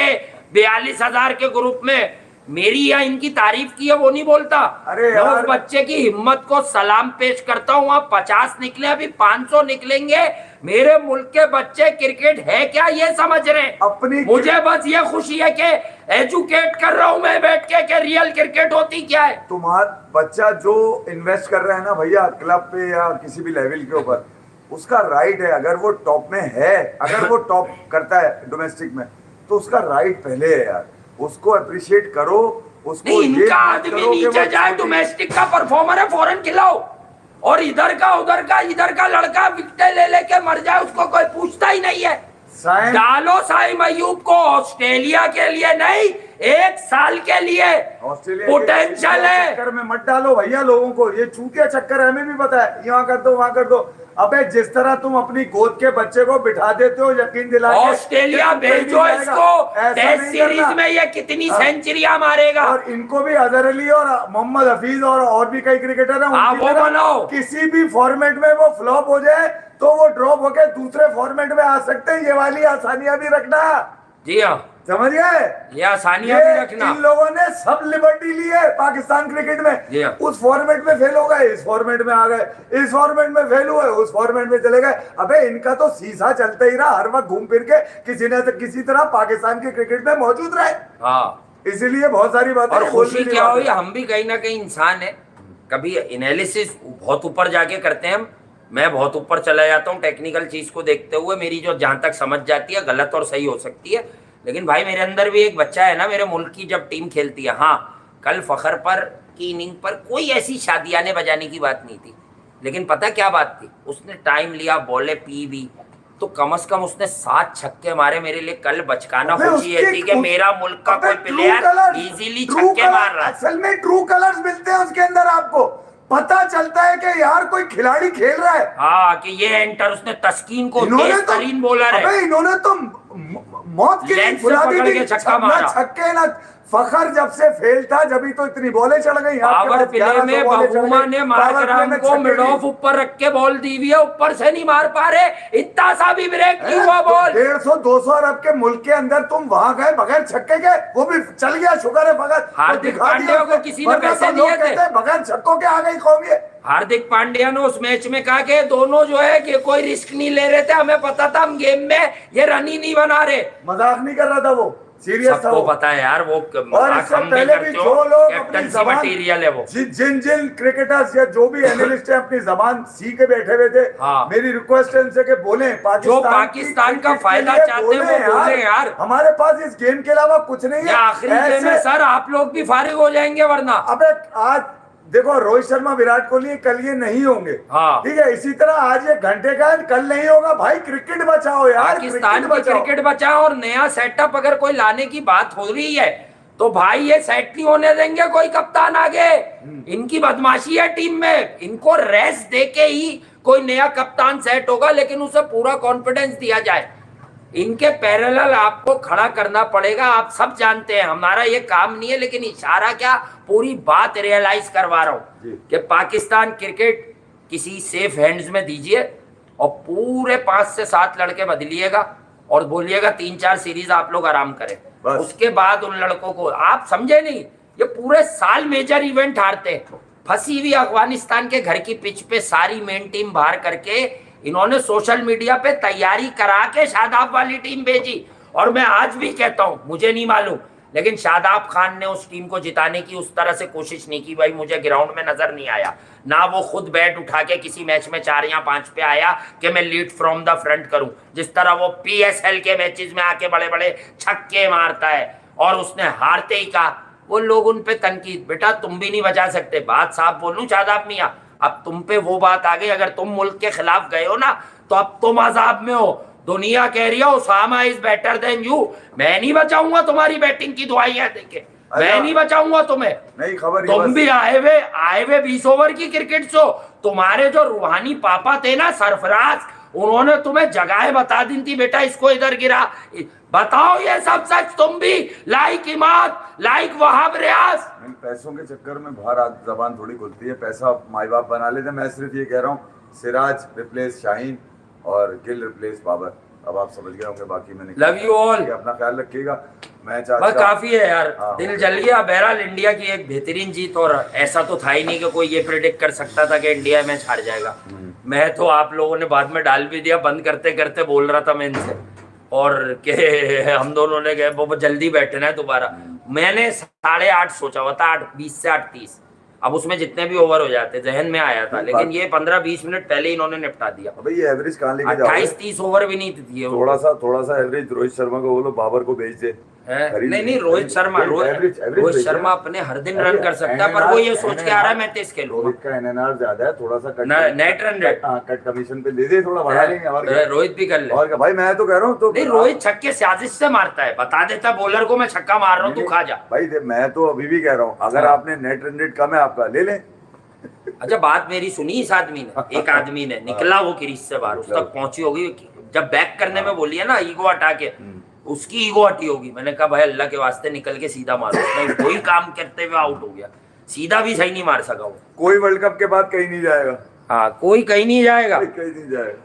42,000 के ग्रुप में, मेरी या इनकी तारीफ की है वो नहीं बोलता। अरे मैं उस बच्चे की हिम्मत को सलाम पेश करता हूँ। वहां 50 निकले, अभी 500 निकलेंगे। मेरे मुल्क के बच्चे क्रिकेट है क्या ये समझ रहे हैं। अपनी मुझे बस ये खुशी है कि एजुकेट कर रहा हूं मैं बैठ के रियल क्रिकेट होती क्या है। तुम्हारा बच्चा जो इन्वेस्ट कर रहा है ना भैया, क्लब पे या किसी भी लेवल के ऊपर, उसका राइट है। अगर वो टॉप में है, अगर वो टॉप करता है डोमेस्टिक में, तो उसका राइट पहले है यार। उसको अप्रिशिएट करो, उसको इनका आदमी नीचे जाए, डोमेस्टिक का परफॉर्मर है, फौरन खिलाओ। और इधर का लड़का विकेट ले लेके मर जाए, उसको कोई पूछता ही नहीं है। डालो साइम अयूब को ऑस्ट्रेलिया के लिए नहीं, 1 साल के लिए पोटेंशियल है। चक्कर में मत डालो भैया लोगों को, ये चूतिया चक्कर है, हमें भी पता है, यहाँ कर दो वहां कर दो। अबे जिस तरह तुम अपनी गोद के बच्चे को बिठा देते हो यकीन दिला के, ऑस्ट्रेलिया भेजो इसको, टेस्ट सीरीज में ये कितनी सेंचुरियां मारेगा। और इनको भी अजहर अली और मोहम्मद हफीज और भी कई क्रिकेटर हैं, वो बनाओ। किसी भी फॉर्मेट में वो फ्लॉप हो जाए तो वो ड्रॉप होके दूसरे फॉर्मेट में आ सकते हैं। ये वाली आसानियां भी रखना। जी हाँ, समझ गए? ये आसानियां भी रखना। इन लोगों ने सब लिबर्टी ली है पाकिस्तान क्रिकेट जी हाँ। में। उस फॉर्मेट में फेल हो गए, इस फॉर्मेट में आ गए, इस फॉर्मेट में फेल हुए, उस फॉर्मेट में चले गए। अबे इनका तो सीसा चलता ही रहा, हर वक्त घूम फिर के किसी न किसी तरह पाकिस्तान के क्रिकेट में मौजूद रहे। हाँ, इसीलिए बहुत सारी बातें और खुशी बोलने की क्या बात हुई, है। हम भी कहीं ना कहीं इंसान है, कभी एनालिसिस बहुत ऊपर जाके करते हैं हम। मैं बहुत ऊपर चला जाता हूँ टेक्निकल चीज को देखते हुए, मेरी जो जहां तक समझ जाती है गलत और सही हो सकती है, लेकिन भाई मेरे अंदर भी एक बच्चा है ना, मेरे मुल्क की जब टीम खेलती है। हाँ, कल फखर पर की इनिंग पर कोई ऐसी शादियाने बजाने की बात नहीं थी, लेकिन पता क्या बात थी, उसने टाइम लिया, बॉले पी भी, तो कम से कम उसने 7 छक्के मारे। मेरे लिए कल बचकाना खुशी ये थी कि मेरा मुल्क का कोई प्लेयर इजीली छक्के मार रहा है। असल में ट्रू कलर्स मिलते हैं उसके अंदर, आपको पता चलता है कि यार कोई खिलाड़ी खेल रहा है। हाँ, कि ये एंटर उसने तस्कीन को तेज तरीन बॉलर है। अबे इन्होंने तो मौत की लेंथ से फुला दी पकड़ थी, के छक्का मारा। छक्के ना फखर जब से फेल था जब ही तो इतनी बॉलें चढ़ गई। पावर प्ले में बबूमा ने मार्कराम को मिड ऑफ ऊपर रख के बॉल दी हुई है, ऊपर से नहीं मार पा रहे, इतना सा भी ब्रेक नहीं हुआ बॉल। 150-200 अरब के मुल्क के अंदर तुम वहां गए बगैर छक्के के, वो भी चल गया, शुक्र है फखर। हार्दिक पांड्या को किसी ने पैसे दिए थे, बगैर छक्कों के आ गई कौम ये। हार्दिक पांड्या ने उस मैच में कहा कि दोनों जो है कि कोई रिस्क नहीं ले रहे थे, हमें पता था हम गेम में ये रन ही नहीं बना रहे। मजाक नहीं कर रहा था वो, सीरियस था सबको वो। पता है यार, वो और इससे पहले भी जो लोग अपनी कैप्टनसी जबान, मटेरियल है वो। जिन क्रिकेटर्स या जो भी एनालिस्ट है अपनी जबान सी के बैठे हुए थे, हाँ। मेरी रिक्वेस्ट है उनसे कि बोले जो पाकिस्तान का फायदा चाहते हैं वो बोले यार। हमारे पास इस गेम के अलावा कुछ नहीं है। आखिरी गेम में सर आप लोग भी फारिग हो जाएंगे वरना। अबे आज देखो रोहित शर्मा विराट कोहली कल ये नहीं होंगे, हाँ। ठीक है, इसी तरह आज ये घंटे का है, कल नहीं होगा। भाई क्रिकेट बचाओ यार, पाकिस्तान की क्रिकेट बचाओ, और नया सेटअप अगर कोई लाने की बात हो रही है तो भाई ये सेट नहीं होने देंगे कोई कप्तान आगे। इनकी बदमाशी है टीम में, इनको रेस्ट देके ही कोई नया कप्तान सेट होगा, लेकिन उसे पूरा कॉन्फिडेंस दिया जाए। इनके पैरेलल आपको खड़ा करना पड़ेगा। आप सब जानते हैं हमारा ये काम नहीं है, लेकिन इशारा क्या, पूरी बात रियलाइज करवा रहा हूं कि पाकिस्तान क्रिकेट किसी सेफ हैंड्स में दीजिए और पूरे 5 से 7 लड़के बदलिएगा और बोलिएगा 3-4 सीरीज आप लोग आराम करें। उसके बाद उन लड़कों को, आप समझे नहीं, ये पूरे साल मेजर इवेंट हारते हैं। फंसी हुई अफगानिस्तान के घर की पिच पे सारी मेन टीम बाहर करके इन्होंने सोशल मीडिया पे तैयारी करा के शादाब वाली टीम भेजी। और मैं आज भी कहता हूं, मुझे नहीं मालूम, लेकिन शादाब खान ने उस टीम को जिताने की उस तरह से कोशिश नहीं की। भाई मुझे ग्राउंड में नजर नहीं आया, ना वो खुद बैट उठा के किसी मैच में 4 या 5 पे आया कि मैं लीड फ्रॉम द फ्रंट करूं, जिस तरह वो PSL के मैचेस में आके बड़े बड़े छक्के मारता है। और उसने हारते ही कहा, वो लोग उन पे तनकीद, बेटा तुम भी नहीं बचा सकते। बात साफ बोलूं शादाब मियां, अब तुम पे वो बात आ गई, अगर तुम मुल्क के खिलाफ गए हो ना तो अब तुम अजाब में हो। दुनिया कह रही है Usama is better than you. मैं नहीं बचाऊंगा तुम्हारी बैटिंग की दुआइयां देके, मैं नहीं बचाऊंगा तुम्हें। नहीं खबर, तुम भी आए हुए 20 ओवर की क्रिकेट शो। तुम्हारे जो रूहानी पापा थे ना सरफराज, उन्होंने तुम्हें जगह बता दी थी, बेटा इसको इधर गिरा। बताओ ये सब सच तुम भी लाइक इमाद, लाइक वहाब रियाज। पैसों के चक्कर में बाहर जबान थोड़ी खुलती है, पैसा माई बाप बना लेते। मैं सिर्फ ये कह रहा हूँ, सिराज रिप्लेस शाहीन और गिल रिप्लेस बाबर। अब आप समझ गए होंगे, बाकी मैंने लव यू ऑल, अपना ख्याल रखिएगा। मैच बस काफी है यार, दिल जल गया। बहरहाल इंडिया की एक बेहतरीन जीत, और ऐसा तो था ही नहीं कि कोई ये प्रेडिक्ट कर सकता था कि इंडिया मैच हार जाएगा। मैं तो, आप लोगों ने बाद में डाल भी दिया, बंद करते करते बोल रहा था मैं इनसे, और के हम दोनों ने गए वो जल्दी बैठना है दोबारा। मैंने 8:30 सोचा हुआ था, 8:20 से 8:30, अब उसमें जितने भी ओवर हो जाते जहन में आया था, लेकिन ये 15-20 मिनट पहले इन्होंने निपटा दिया। अबे ये एवरेज कहाँ लेके जाओगे? 28-30 ओवर भी नहीं दिए। थोड़ा सा एवरेज रोहित शर्मा को बोलो, बाबर को भेज दे। नहीं, रोहित शर्मा अपने हर दिन रन कर सकता है, पर वो ये सोच के आ रहा है मैं टेस्ट खेलूंगा। रोहित का NNR ज्यादा है, थोड़ा सा net run rate cut commission पे दे दे, थोड़ा बढ़ा लेंगे। और रोहित भी कर ले। और क्या भाई, मैं तो कह रहा हूँ, तो नहीं, रोहित छक्के साजिश से मारता है, बता देता बॉलर को मैं छक्का मार रहा हूँ, तू खा जा। भाई मैं तो अभी भी कह रहा हूँ, अगर आपने नेट रन रेट कम है आपका, ले लें। अच्छा, बात मेरी सुनी इस आदमी ने, एक आदमी ने निकला वो क्रीज से बाहर, उस तक पहुंची होगी, जब बैक करने में बोली है ना ईगो हटा के, उसकी ईगो हटी होगी। मैंने कहा भाई अल्लाह के वास्ते निकल के सीधा मारो। उसने वही काम करते हुए आउट हो गया, सीधा भी सही नहीं मार सका वो। कोई वर्ल्ड कप के बाद कहीं नहीं जाएगा। हाँ, कोई कहीं नहीं जाएगा। कहीं नहीं जाएगा।